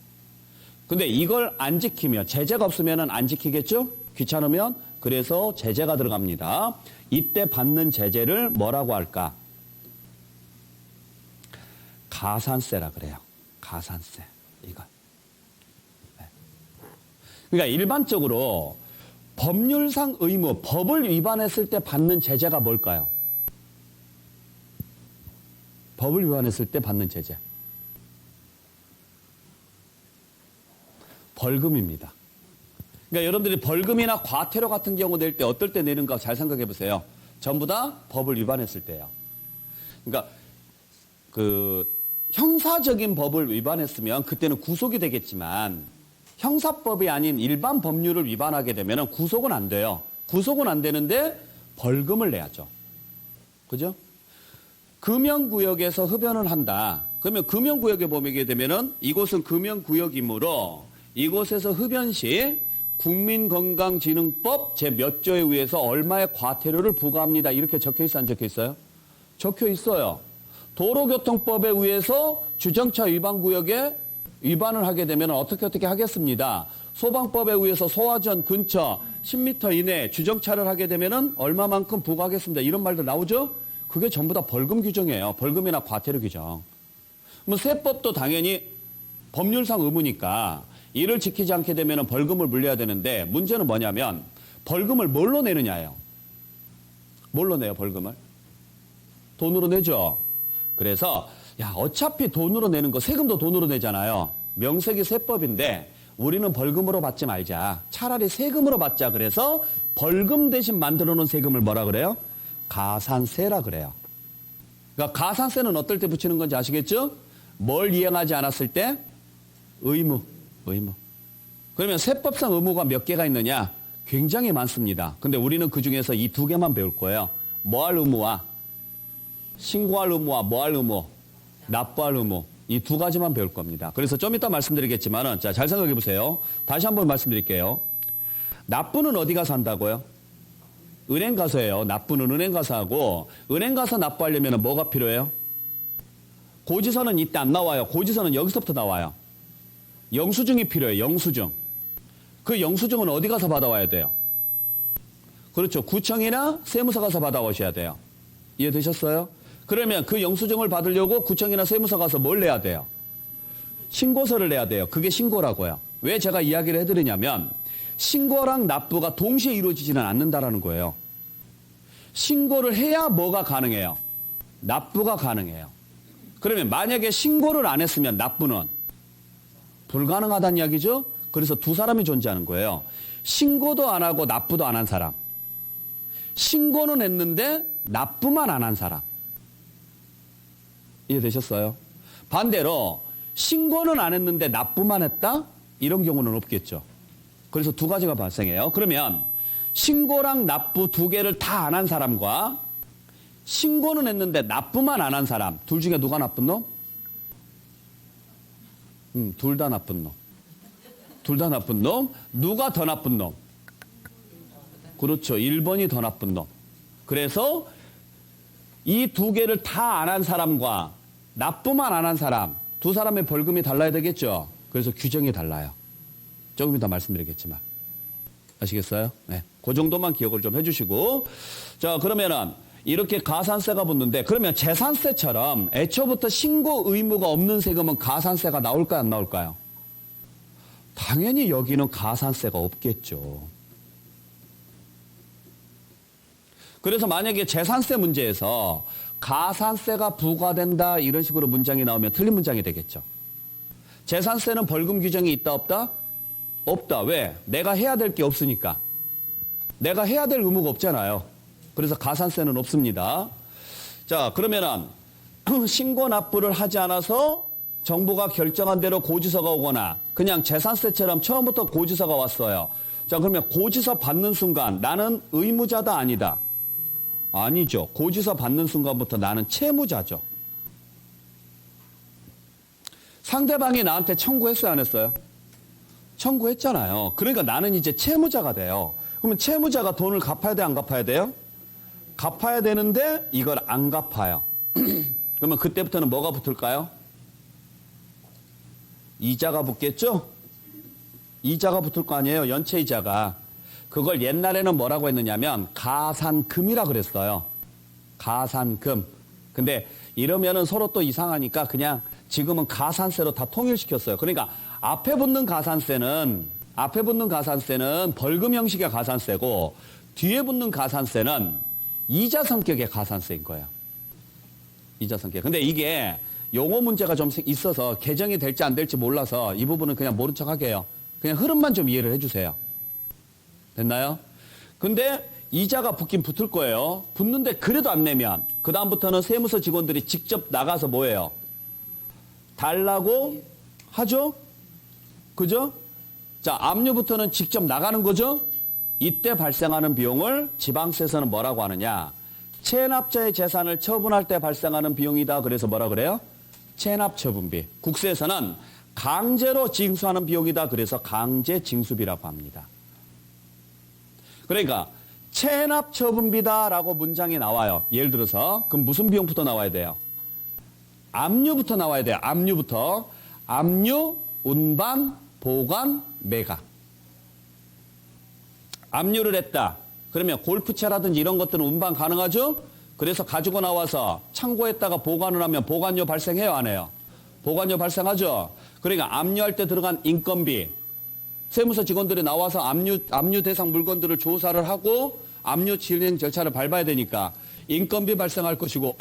근데 이걸 안 지키면 제재가 없으면 안 지키겠죠? 귀찮으면 그래서 제재가 들어갑니다. 이때 받는 제재를 뭐라고 할까? 가산세라 그래요. 가산세. 이거. 그러니까 일반적으로 법률상 의무, 법을 위반했을 때 받는 제재가 뭘까요? 법을 위반했을 때 받는 제재. 벌금입니다. 그러니까 여러분들이 벌금이나 과태료 같은 경우 낼 때 어떨 때 내는가 잘 생각해 보세요. 전부 다 법을 위반했을 때예요. 그러니까 형사적인 법을 위반했으면 그때는 구속이 되겠지만 형사법이 아닌 일반 법률을 위반하게 되면 구속은 안 돼요. 구속은 안 되는데 벌금을 내야죠. 그죠? 금연구역에서 흡연을 한다. 그러면 금연구역에 보게 되면은 이곳은 금연구역이므로 이곳에서 흡연 시 국민건강진흥법 제 몇 조에 의해서 얼마의 과태료를 부과합니다. 이렇게 적혀 있어 안 적혀 있어요? 적혀 있어요. 도로교통법에 의해서 주정차 위반구역에 위반을 하게 되면 어떻게 하겠습니다. 소방법에 의해서 소화전 근처 10m 이내 주정차를 하게 되면 얼마만큼 부과하겠습니다. 이런 말들 나오죠? 그게 전부 다 벌금 규정이에요. 벌금이나 과태료 규정. 뭐 세법도 당연히 법률상 의무니까 이를 지키지 않게 되면 벌금을 물려야 되는데 문제는 뭐냐면 벌금을 뭘로 내느냐예요. 뭘로 내요, 벌금을? 돈으로 내죠. 그래서 어차피 돈으로 내는 거 세금도 돈으로 내잖아요. 명색이 세법인데 우리는 벌금으로 받지 말자. 차라리 세금으로 받자. 그래서 벌금 대신 만들어 놓은 세금을 뭐라 그래요? 가산세라 그래요. 그러니까 가산세는 어떨 때 붙이는 건지 아시겠죠? 뭘 이행하지 않았을 때? 의무. 그러면 세법상 의무가 몇 개가 있느냐? 굉장히 많습니다. 근데 우리는 그중에서 이 두 개만 배울 거예요. 뭐 할 의무와 신고할 의무와 뭐 할 의무, 납부할 의무. 이 두 가지만 배울 겁니다. 그래서 좀 이따 말씀드리겠지만은 자, 잘 생각해 보세요. 다시 한번 말씀드릴게요. 납부는 어디 가서 한다고요? 은행 가서 해요. 납부는 은행 가서 하고 은행 가서 납부하려면 뭐가 필요해요? 고지서는 이때 안 나와요. 고지서는 여기서부터 나와요. 영수증이 필요해요. 영수증. 그 영수증은 어디 가서 받아와야 돼요? 그렇죠. 구청이나 세무서 가서 받아오셔야 돼요. 이해되셨어요? 그러면 그 영수증을 받으려고 구청이나 세무서 가서 뭘 내야 돼요? 신고서를 내야 돼요. 그게 신고라고요. 왜 제가 이야기를 해드리냐면 신고랑 납부가 동시에 이루어지지는 않는다라는 거예요. 신고를 해야 뭐가 가능해요? 납부가 가능해요. 그러면 만약에 신고를 안 했으면 납부는 불가능하다는 이야기죠? 그래서 두 사람이 존재하는 거예요. 신고도 안 하고 납부도 안 한 사람. 신고는 했는데 납부만 안 한 사람. 이해되셨어요? 반대로 신고는 안 했는데 납부만 했다? 이런 경우는 없겠죠. 그래서 두 가지가 발생해요. 그러면 신고랑 납부 두 개를 다 안 한 사람과 신고는 했는데 납부만 안 한 사람. 둘 중에 누가 나쁜 놈? 둘 다 나쁜 놈. 둘 다 나쁜 놈. 누가 더 나쁜 놈? 그렇죠. 1번이 더 나쁜 놈. 그래서 이 두 개를 다 안 한 사람과 납부만 안 한 사람, 두 사람의 벌금이 달라야 되겠죠. 그래서 규정이 달라요. 조금 이따 말씀드리겠지만. 아시겠어요? 네. 그 정도만 기억을 좀 해주시고. 자, 그러면은 이렇게 가산세가 붙는데 그러면 재산세처럼 애초부터 신고 의무가 없는 세금은 가산세가 나올까요? 안 나올까요? 당연히 여기는 가산세가 없겠죠. 그래서 만약에 재산세 문제에서 가산세가 부과된다 이런 식으로 문장이 나오면 틀린 문장이 되겠죠. 재산세는 벌금 규정이 있다 없다? 없다. 왜? 내가 해야 될 게 없으니까. 내가 해야 될 의무가 없잖아요. 그래서 가산세는 없습니다. 자, 그러면은 신고 납부를 하지 않아서 정부가 결정한 대로 고지서가 오거나 그냥 재산세처럼 처음부터 고지서가 왔어요. 자, 그러면 고지서 받는 순간 나는 의무자다 아니다? 아니죠. 고지서 받는 순간부터 나는 채무자죠. 상대방이 나한테 청구했어요, 안 했어요? 청구했잖아요. 그러니까 나는 이제 채무자가 돼요. 그러면 채무자가 돈을 갚아야 돼, 안 갚아야 돼요? 갚아야 되는데 이걸 안 갚아요. 그러면 그때부터는 뭐가 붙을까요? 이자가 붙겠죠? 이자가 붙을 거 아니에요? 연체이자가. 그걸 옛날에는 뭐라고 했느냐면 가산금이라 그랬어요. 가산금. 근데 이러면은 서로 또 이상하니까 그냥 지금은 가산세로 다 통일시켰어요. 그러니까 앞에 붙는 가산세는 앞에 붙는 가산세는 벌금 형식의 가산세고 뒤에 붙는 가산세는 이자 성격의 가산세인 거예요. 이자 성격. 근데 이게 용어 문제가 좀 있어서 개정이 될지 안 될지 몰라서 이 부분은 그냥 모른 척 할게요. 그냥 흐름만 좀 이해를 해주세요. 됐나요? 근데 이자가 붙긴 붙을 거예요. 붙는데 그래도 안 내면 그 다음부터는 세무서 직원들이 직접 나가서 뭐예요? 달라고 하죠? 그죠? 자, 압류부터는 직접 나가는 거죠? 이때 발생하는 비용을 지방세에서는 뭐라고 하느냐? 체납자의 재산을 처분할 때 발생하는 비용이다. 그래서 뭐라 그래요? 체납처분비. 국세에서는 강제로 징수하는 비용이다. 그래서 강제징수비라고 합니다. 그러니까 체납처분비다라고 문장이 나와요. 예를 들어서 그럼 무슨 비용부터 나와야 돼요? 압류부터 나와야 돼요. 압류부터. 압류, 운반, 보관, 매각. 압류를 했다. 그러면 골프채라든지 이런 것들은 운반 가능하죠? 그래서 가지고 나와서 창고에다가 보관을 하면 보관료 발생해요, 안 해요? 보관료 발생하죠? 그러니까 압류할 때 들어간 인건비, 세무서 직원들이 나와서 압류 대상 물건들을 조사를 하고 압류 진행 절차를 밟아야 되니까 인건비 발생할 것이고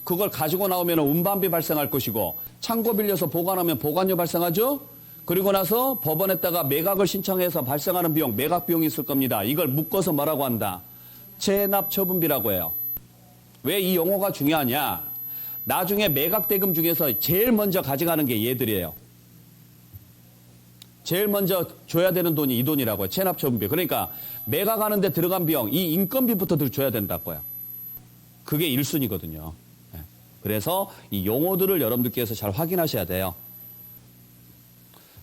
그걸 가지고 나오면 운반비 발생할 것이고 창고 빌려서 보관하면 보관료 발생하죠? 그리고 나서 법원에다가 매각을 신청해서 발생하는 비용, 매각 비용이 있을 겁니다. 이걸 묶어서 뭐라고 한다? 체납처분비라고 해요. 왜 이 용어가 중요하냐? 나중에 매각 대금 중에서 제일 먼저 가져가는 게 얘들이에요. 제일 먼저 줘야 되는 돈이 이 돈이라고 해요. 체납처분비. 그러니까 매각하는 데 들어간 비용, 이 인건비부터 줘야 된다고요. 그게 1순위거든요. 그래서 이 용어들을 여러분들께서 잘 확인하셔야 돼요.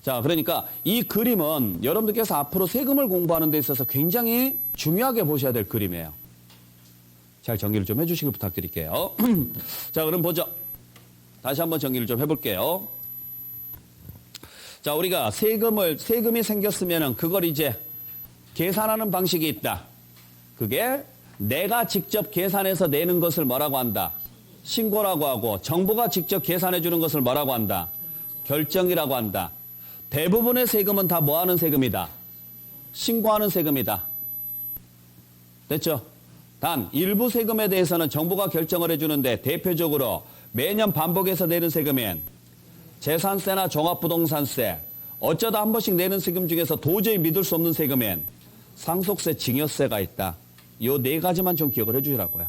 자, 그러니까 이 그림은 여러분들께서 앞으로 세금을 공부하는 데 있어서 굉장히 중요하게 보셔야 될 그림이에요. 잘 정리를 좀 해주시길 부탁드릴게요. 자, 그럼 보죠. 다시 한번 정리를 좀 해볼게요. 자, 우리가 세금이 생겼으면은 그걸 이제 계산하는 방식이 있다. 그게 내가 직접 계산해서 내는 것을 뭐라고 한다? 신고라고 하고 정부가 직접 계산해 주는 것을 뭐라고 한다? 결정이라고 한다. 대부분의 세금은 다 뭐 하는 세금이다? 신고하는 세금이다. 됐죠? 단 일부 세금에 대해서는 정부가 결정을 해주는데 대표적으로 매년 반복해서 내는 세금인 재산세나 종합부동산세, 어쩌다 한 번씩 내는 세금 중에서 도저히 믿을 수 없는 세금인 상속세, 증여세가 있다. 이 네 가지만 좀 기억을 해주시라고요.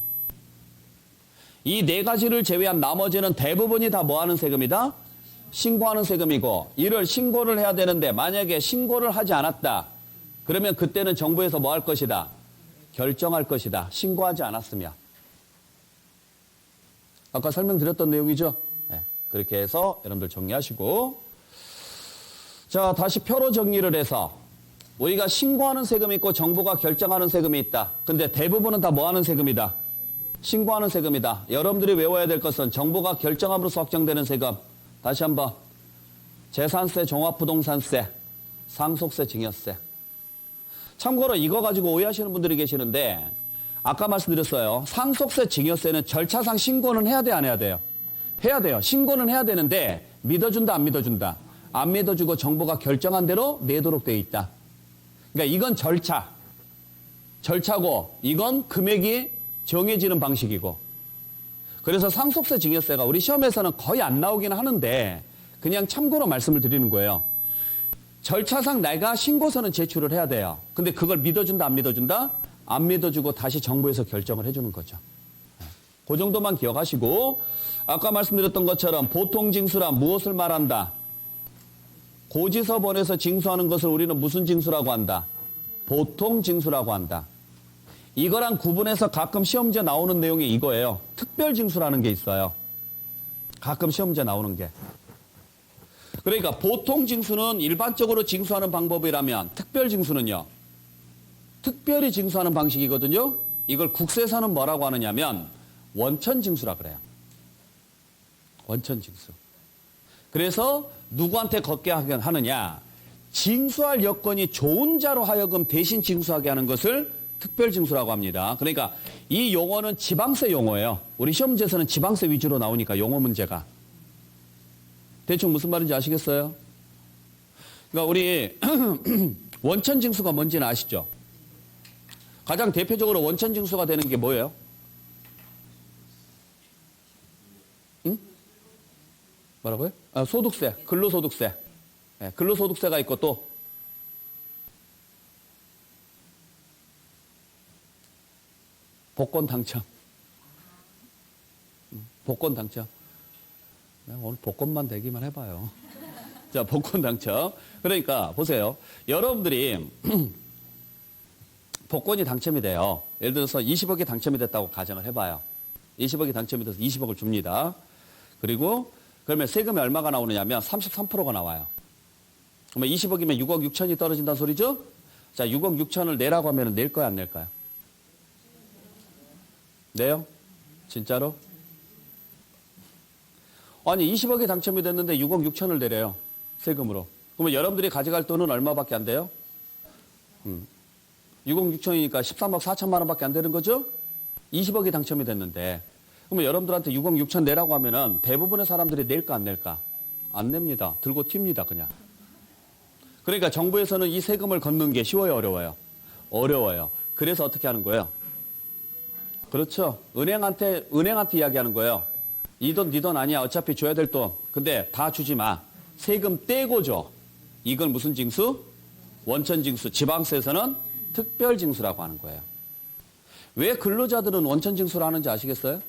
이 네 가지를 제외한 나머지는 대부분이 다 뭐 하는 세금이다? 신고하는 세금이고 이를 신고를 해야 되는데 만약에 신고를 하지 않았다. 그러면 그때는 정부에서 뭐 할 것이다? 결정할 것이다. 신고하지 않았으면. 아까 설명드렸던 내용이죠? 네, 그렇게 해서 여러분들 정리하시고 자, 다시 표로 정리를 해서 우리가 신고하는 세금이 있고 정부가 결정하는 세금이 있다. 근데 대부분은 다 뭐 하는 세금이다? 신고하는 세금이다. 여러분들이 외워야 될 것은 정부가 결정함으로써 확정되는 세금. 다시 한번 재산세, 종합부동산세, 상속세, 증여세. 참고로 이거 가지고 오해하시는 분들이 계시는데 아까 말씀드렸어요. 상속세, 증여세는 절차상 신고는 해야 돼, 안 해야 돼요? 해야 돼요. 신고는 해야 되는데 믿어준다, 안 믿어준다? 안 믿어주고 정부가 결정한 대로 내도록 되어 있다. 그러니까 이건 절차고 이건 금액이 정해지는 방식이고 그래서 상속세, 증여세가 우리 시험에서는 거의 안 나오긴 하는데 그냥 참고로 말씀을 드리는 거예요. 절차상 내가 신고서는 제출을 해야 돼요. 근데 그걸 믿어준다, 안 믿어준다? 안 믿어주고 다시 정부에서 결정을 해주는 거죠. 그 정도만 기억하시고 아까 말씀드렸던 것처럼 보통징수란 무엇을 말한다? 고지서 보내서 징수하는 것을 우리는 무슨 징수라고 한다? 보통징수라고 한다. 이거랑 구분해서 가끔 시험지에 나오는 내용이 이거예요. 특별징수라는 게 있어요. 가끔 시험지에 나오는 게. 그러니까 보통징수는 일반적으로 징수하는 방법이라면 특별징수는요. 특별히 징수하는 방식이거든요. 이걸 국세에서는 뭐라고 하느냐면 원천징수라 그래요. 원천징수. 그래서 누구한테 걷게 하느냐. 징수할 여건이 좋은 자로 하여금 대신 징수하게 하는 것을 특별징수라고 합니다. 그러니까 이 용어는 지방세 용어예요. 우리 시험지에서는 지방세 위주로 나오니까 용어 문제가. 대충 무슨 말인지 아시겠어요? 그러니까 우리 원천징수가 뭔지는 아시죠? 가장 대표적으로 원천징수가 되는 게 뭐예요? 응? 뭐라고요? 아, 소득세, 근로소득세. 네, 근로소득세가 있고 또 복권 당첨. 복권 당첨. 오늘 복권만 되기만 해봐요. 자, 복권 당첨. 그러니까 보세요. 여러분들이 복권이 당첨이 돼요. 예를 들어서 20억이 당첨이 됐다고 가정을 해봐요. 20억이 당첨이 돼서 20억을 줍니다. 그리고 그러면 세금이 얼마가 나오느냐면 33%가 나와요. 그러면 20억이면 6억 6천이 떨어진다는 소리죠? 자, 6억 6천을 내라고 하면 낼 거야, 안 낼까요? 내요? 진짜로? 아니, 20억이 당첨이 됐는데 6억 6천을 내려요. 세금으로. 그러면 여러분들이 가져갈 돈은 얼마밖에 안 돼요? 6억 6천이니까 13억 4천만 원밖에 안 되는 거죠? 20억이 당첨이 됐는데. 그러면 여러분들한테 6억 6천 내라고 하면은 대부분의 사람들이 낼까 안 낼까? 안 냅니다. 들고 튑니다, 그냥. 그러니까 정부에서는 이 세금을 걷는 게 쉬워요, 어려워요? 어려워요. 그래서 어떻게 하는 거예요? 그렇죠. 은행한테 이야기하는 거예요. 이 돈, 네 돈 아니야. 어차피 줘야 될 돈. 근데 다 주지 마. 세금 떼고 줘. 이건 무슨 징수? 원천징수. 지방세에서는 특별징수라고 하는 거예요. 왜 근로자들은 원천징수를 하는지 아시겠어요?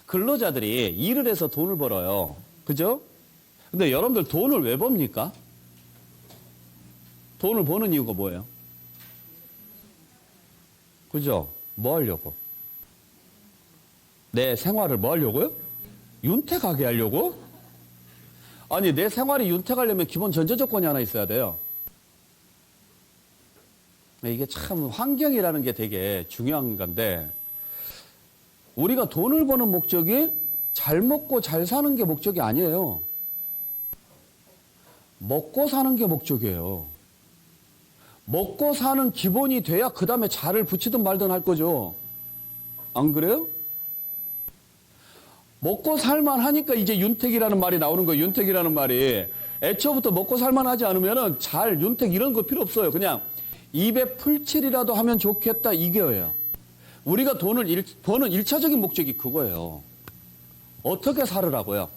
근로자들이 일을 해서 돈을 벌어요. 그죠? 근데 여러분들 돈을 왜 법니까? 돈을 버는 이유가 뭐예요? 그죠? 뭐 하려고? 내 생활을 뭐 하려고요? 윤택하게 하려고? 아니, 내 생활이 윤택하려면 기본 전제 조건이 하나 있어야 돼요. 이게 참 환경이라는 게 되게 중요한 건데, 우리가 돈을 버는 목적이 잘 먹고 잘 사는 게 목적이 아니에요. 먹고 사는 게 목적이에요. 먹고 사는 기본이 돼야 그 다음에 자를 붙이든 말든 할 거죠. 안 그래요? 먹고 살만 하니까 이제 윤택이라는 말이 나오는 거예요. 윤택이라는 말이. 애초부터 먹고 살만 하지 않으면은 잘, 윤택 이런 거 필요 없어요. 그냥 입에 풀칠이라도 하면 좋겠다 이게예요. 우리가 돈을 버는 1차적인 목적이 그거예요. 어떻게 살으라고요?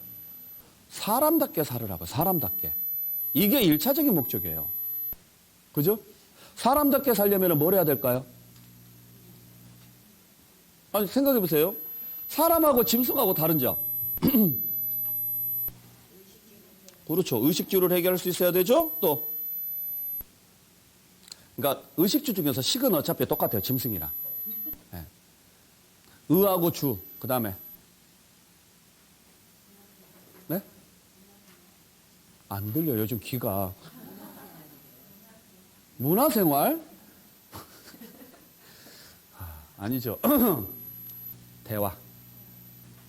사람답게 살으라고요. 사람답게. 이게 1차적인 목적이에요. 그죠? 사람답게 살려면 뭘 해야 될까요? 아니, 생각해 보세요. 사람하고 짐승하고 다른 점. 그렇죠. 의식주를 해결할 수 있어야 되죠? 또. 그러니까 의식주 중에서 식은 어차피 똑같아요. 짐승이랑. 네. 의하고 주. 그 다음에. 네? 안 들려요. 요즘 귀가. 문화생활? 아니죠. 대화.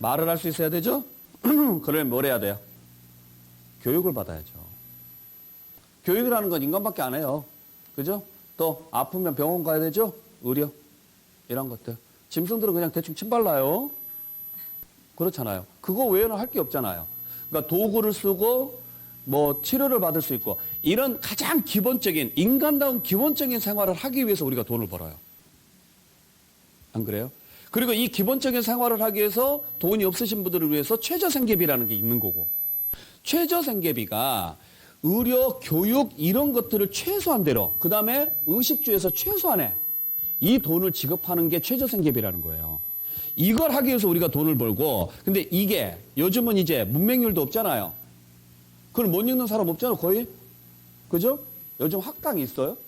말을 할 수 있어야 되죠? 그러면 뭘 해야 돼요? 교육을 받아야죠. 교육이라는 건 인간밖에 안 해요. 그죠? 또 아프면 병원 가야 되죠? 의료. 이런 것들. 짐승들은 그냥 대충 침 발라요. 그렇잖아요. 그거 외에는 할 게 없잖아요. 그러니까 도구를 쓰고 뭐 치료를 받을 수 있고 이런 가장 기본적인 인간다운 기본적인 생활을 하기 위해서 우리가 돈을 벌어요. 안 그래요? 그리고 이 기본적인 생활을 하기 위해서 돈이 없으신 분들을 위해서 최저생계비라는 게 있는 거고 최저생계비가 의료, 교육 이런 것들을 최소한대로 그 다음에 의식주에서 최소한의 이 돈을 지급하는 게 최저생계비라는 거예요. 이걸 하기 위해서 우리가 돈을 벌고 근데 이게 요즘은 이제 문맹률도 없잖아요. 그걸 못 읽는 사람 없잖아요, 거의. 그죠? 요즘 학당이 있어요?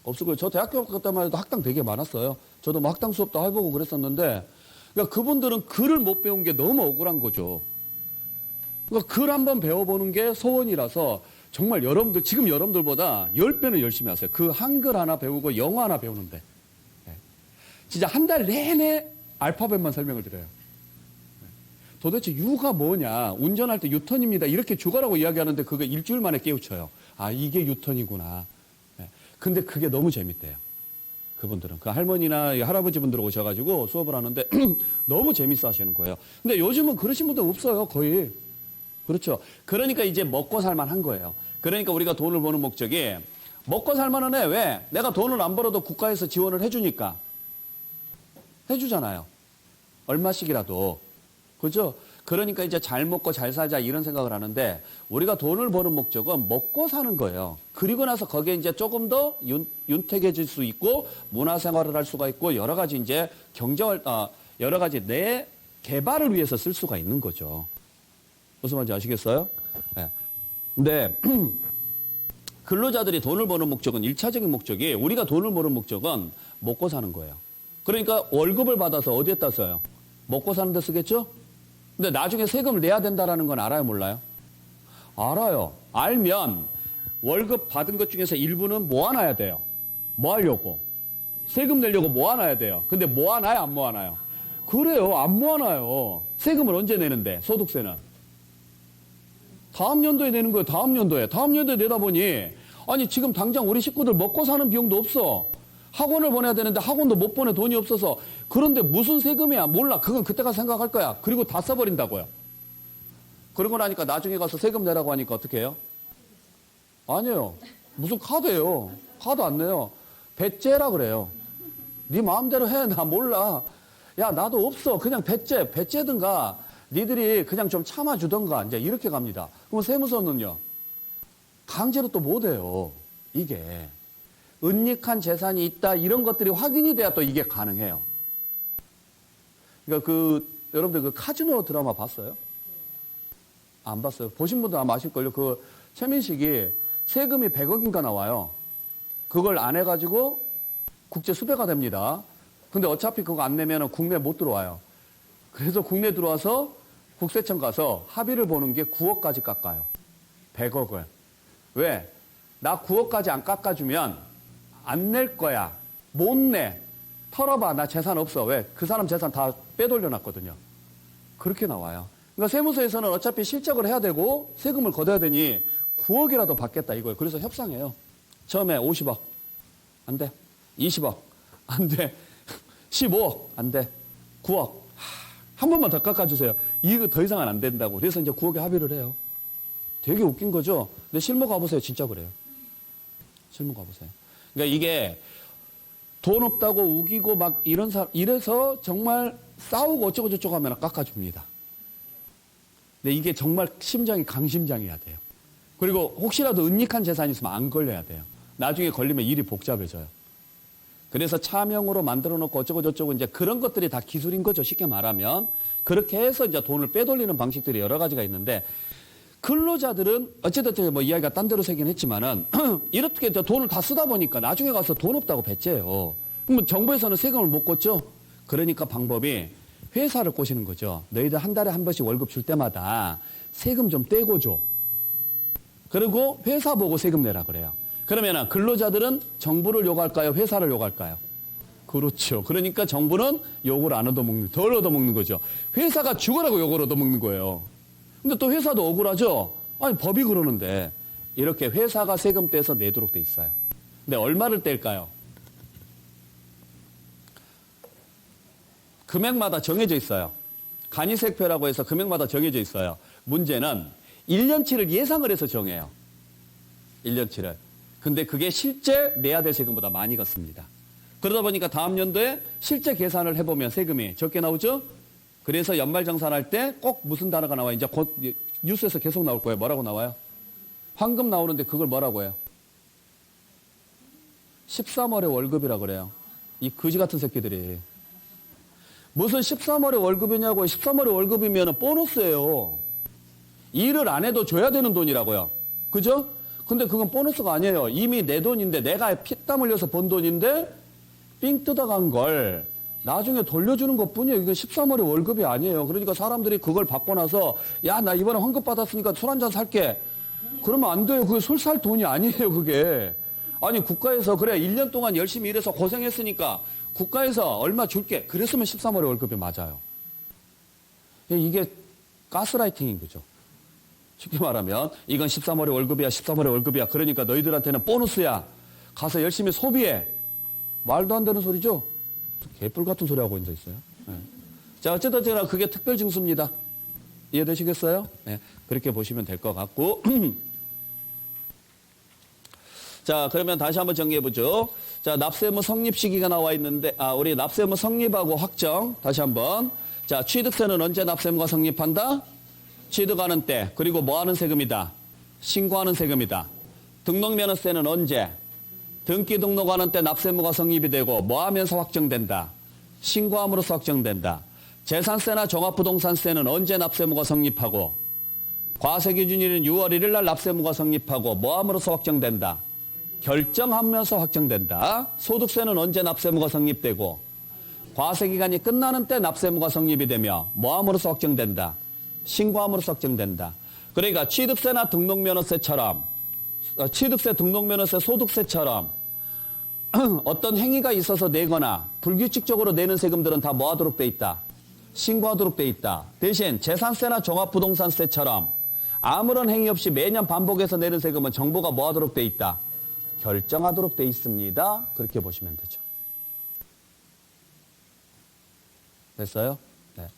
없을 거예요. 저 대학교 갈 때만 해도 학당 되게 많았어요. 저도 뭐 학당 수업도 해보고 그랬었는데, 그러니까 그분들은 글을 못 배운 게 너무 억울한 거죠. 그러니까 글 한번 배워보는 게 소원이라서 정말 여러분들, 지금 여러분들보다 10배는 열심히 하세요. 그 한글 하나 배우고 영어 하나 배우는데. 진짜 한 달 내내 알파벳만 설명을 드려요. 도대체 유가 뭐냐, 운전할 때 유턴입니다 이렇게 죽어라고 이야기하는데 그거 일주일 만에 깨우쳐요. 아, 이게 유턴이구나. 근데 그게 너무 재밌대요. 그분들은 그 할머니나 할아버지 분들 오셔가지고 수업을 하는데 너무 재밌어 하시는 거예요. 근데 요즘은 그러신 분들 없어요. 거의. 그렇죠. 그러니까 이제 먹고 살만한 거예요. 그러니까 우리가 돈을 버는 목적이 먹고 살만은 해. 왜? 내가 돈을 안 벌어도 국가에서 지원을 해주니까. 해주잖아요. 얼마씩이라도. 그죠? 그러니까 이제 잘 먹고 잘 살자 이런 생각을 하는데 우리가 돈을 버는 목적은 먹고 사는 거예요. 그리고 나서 거기에 이제 조금 더 윤택해질 수 있고 문화생활을 할 수가 있고 여러 가지 이제 여러 가지 내 개발을 위해서 쓸 수가 있는 거죠. 무슨 말인지 아시겠어요? 네. 근데 근로자들이 돈을 버는 목적은 1차적인 목적이 우리가 돈을 버는 목적은 먹고 사는 거예요. 그러니까 월급을 받아서 어디에다 써요? 먹고 사는 데 쓰겠죠? 근데 나중에 세금을 내야 된다는 건 알아요, 몰라요? 알아요. 알면 월급 받은 것 중에서 일부는 모아놔야 돼요. 뭐 하려고? 세금 내려고 모아놔야 돼요. 근데 모아놔요, 안 모아놔요? 그래요, 안 모아놔요. 세금을 언제 내는데, 소득세는? 다음 연도에 내는 거예요, 다음 연도에. 다음 연도에 내다 보니, 아니, 지금 당장 우리 식구들 먹고 사는 비용도 없어. 학원을 보내야 되는데 학원도 못 보내 돈이 없어서. 그런데 무슨 세금이야? 몰라. 그건 그때 가서 생각할 거야. 그리고 다 써버린다고요. 그러고 나니까 나중에 가서 세금 내라고 하니까 어떻게 해요? 아니에요. 무슨 카드예요. 카드 안 내요. 배째라 그래요. 네 마음대로 해. 나 몰라. 야, 나도 없어. 그냥 배째든가 니들이 그냥 좀 참아주던가 이제 이렇게 갑니다. 그럼 세무서는요. 강제로 또 못해요. 이게. 은닉한 재산이 있다 이런 것들이 확인이 돼야 또 이게 가능해요. 그러니까 여러분들 그 카지노 드라마 봤어요? 안 봤어요? 보신 분들 아마 아실걸요? 그 최민식이 세금이 100억인가 나와요. 그걸 안 해가지고 국제 수배가 됩니다. 근데 어차피 그거 안 내면 국내 못 들어와요. 그래서 국내 들어와서 국세청 가서 합의를 보는 게 9억까지 깎아요. 100억을. 왜? 나 9억까지 안 깎아주면 안 낼 거야. 못 내. 털어봐. 나 재산 없어. 왜? 그 사람 재산 다 빼돌려 놨거든요. 그렇게 나와요. 그러니까 세무서에서는 어차피 실적을 해야 되고 세금을 걷어야 되니 9억이라도 받겠다 이거예요. 그래서 협상해요. 처음에 50억. 안 돼. 20억. 안 돼. 15억. 안 돼. 9억. 한 번만 더 깎아주세요. 이거 더 이상은 안 된다고. 그래서 이제 9억에 합의를 해요. 되게 웃긴 거죠? 근데 실무 가보세요. 진짜 그래요. 실무 가보세요. 그러니까 이게 돈 없다고 우기고 막 이래서 정말 싸우고 어쩌고 저쩌고 하면 깎아줍니다. 근데 이게 정말 심장이 강심장이어야 돼요. 그리고 혹시라도 은닉한 재산이 있으면 안 걸려야 돼요. 나중에 걸리면 일이 복잡해져요. 그래서 차명으로 만들어 놓고 어쩌고 저쩌고 이제 그런 것들이 다 기술인 거죠. 쉽게 말하면. 그렇게 해서 이제 돈을 빼돌리는 방식들이 여러 가지가 있는데 근로자들은 어쨌든 뭐 이야기가 딴 데로 새긴 했지만은 이렇게 돈을 다 쓰다 보니까 나중에 가서 돈 없다고 배째요. 그럼 정부에서는 세금을 못 걷죠. 그러니까 방법이 회사를 꼬시는 거죠. 너희들 한 달에 한 번씩 월급 줄 때마다 세금 좀 떼고 줘. 그리고 회사 보고 세금 내라 그래요. 그러면은 근로자들은 정부를 욕할까요? 회사를 욕할까요? 그렇죠. 그러니까 정부는 욕을 안 얻어먹는, 덜 얻어먹는 거죠. 회사가 죽으라고 욕을 얻어먹는 거예요. 근데 또 회사도 억울하죠? 아니, 법이 그러는데. 이렇게 회사가 세금 떼서 내도록 돼 있어요. 근데 얼마를 뗄까요? 금액마다 정해져 있어요. 간이세표라고 해서 금액마다 정해져 있어요. 문제는 1년치를 예상을 해서 정해요. 1년치를. 근데 그게 실제 내야 될 세금보다 많이 걷습니다. 그러다 보니까 다음 연도에 실제 계산을 해보면 세금이 적게 나오죠? 그래서 연말정산할 때 꼭 무슨 단어가 나와요? 이제 곧 뉴스에서 계속 나올 거예요. 뭐라고 나와요? 황금 나오는데 그걸 뭐라고 해요? 13월의 월급이라고 그래요. 이 거지 같은 새끼들이. 무슨 13월의 월급이냐고. 13월의 월급이면 보너스예요. 일을 안 해도 줘야 되는 돈이라고요. 그죠? 근데 그건 보너스가 아니에요. 이미 내 돈인데 내가 피땀 흘려서 번 돈인데 삥 뜯어간 걸 나중에 돌려주는 것뿐이에요. 이게 13월의 월급이 아니에요. 그러니까 사람들이 그걸 받고 나서 야, 나 이번에 환급 받았으니까 술 한잔 살게. 그러면 안 돼요. 그게 술 살 돈이 아니에요. 그게. 아니 국가에서 그래 1년 동안 열심히 일해서 고생했으니까 국가에서 얼마 줄게. 그랬으면 13월의 월급이 맞아요. 이게 가스라이팅인 거죠. 쉽게 말하면 이건 13월의 월급이야. 13월의 월급이야. 그러니까 너희들한테는 보너스야. 가서 열심히 소비해. 말도 안 되는 소리죠. 개뿔 같은 소리 하고 앉아 있어요. 네. 자, 어쨌든 그게 특별징수입니다. 이해되시겠어요? 네, 그렇게 보시면 될 것 같고. 자, 그러면 다시 한번 정리해보죠. 자, 납세의무 성립 시기가 나와 있는데, 우리 납세의무 성립하고 확정. 다시 한번. 자, 취득세는 언제 납세의무가 성립한다? 취득하는 때. 그리고 뭐 하는 세금이다? 신고하는 세금이다. 등록면허세는 언제? 등기 등록하는 때 납세의무가 성립이 되고 뭐 하면서 확정된다? 신고함으로써 확정된다. 재산세나 종합부동산세는 언제 납세의무가 성립하고 과세기준일인 6월 1일 날 납세의무가 성립하고 뭐 함으로써 확정된다? 결정하면서 확정된다. 소득세는 언제 납세의무가 성립되고 과세기간이 끝나는 때 납세의무가 성립이 되며 뭐 함으로써 확정된다? 신고함으로써 확정된다. 그러니까 취득세나 등록면허세처럼 취득세, 등록면허세, 소득세처럼 어떤 행위가 있어서 내거나 불규칙적으로 내는 세금들은 다 뭐 하도록 돼 있다? 신고하도록 돼 있다. 대신 재산세나 종합부동산세처럼 아무런 행위 없이 매년 반복해서 내는 세금은 정부가 뭐 하도록 돼 있다? 결정하도록 돼 있습니다. 그렇게 보시면 되죠. 됐어요? 네.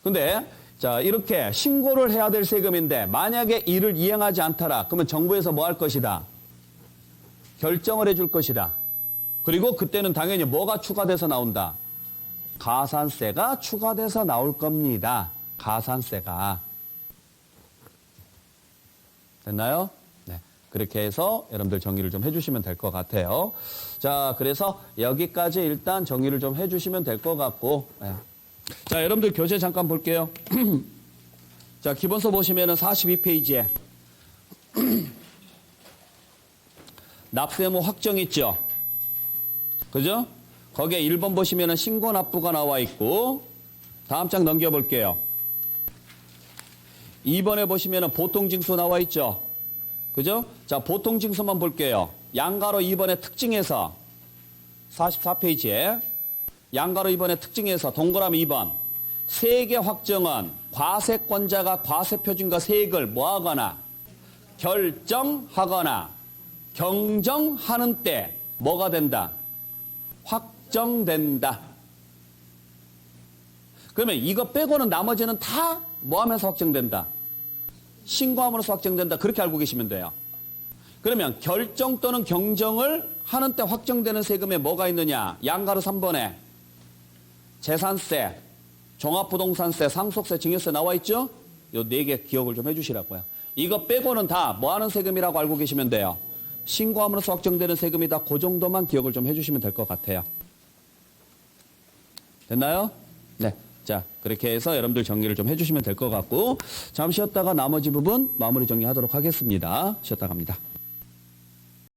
근데 자, 이렇게 신고를 해야 될 세금인데 만약에 이를 이행하지 않더라. 그러면 정부에서 뭐 할 것이다? 결정을 해줄 것이다. 그리고 그때는 당연히 뭐가 추가돼서 나온다? 가산세가 추가돼서 나올 겁니다. 가산세가. 됐나요? 네. 그렇게 해서 여러분들 정리를 좀 해주시면 될 것 같아요. 자, 그래서 여기까지 일단 정리를 좀 해주시면 될 것 같고. 네. 자, 여러분들 교재 잠깐 볼게요. 자, 기본서 보시면은 42페이지에 납세의무 확정 있죠? 그죠? 거기에 1번 보시면은 신고납부가 나와 있고, 다음 장 넘겨볼게요. 2번에 보시면은 보통징수 나와 있죠? 그죠? 자, 보통징수만 볼게요. 양가로 2번의 특징에서 44페이지에 양가로 2번의 특징에서 동그라미 2번. 세액의 확정은 과세권자가 과세표준과 세액을 뭐하거나 결정하거나 경정하는 때 뭐가 된다? 확정된다. 그러면 이거 빼고는 나머지는 다 뭐하면서 확정된다? 신고함으로써 확정된다. 그렇게 알고 계시면 돼요. 그러면 결정 또는 경정을 하는 때 확정되는 세금에 뭐가 있느냐? 양가로 3번에 재산세, 종합부동산세, 상속세, 증여세 나와 있죠? 요 4개 기억을 좀 해주시라고요. 이거 빼고는 다 뭐 하는 세금이라고 알고 계시면 돼요. 신고함으로써 확정되는 세금이다. 그 정도만 기억을 좀 해주시면 될 것 같아요. 됐나요? 네. 자, 그렇게 해서 여러분들 정리를 좀 해주시면 될 것 같고, 잠시 쉬었다가 나머지 부분 마무리 정리하도록 하겠습니다. 쉬었다 갑니다.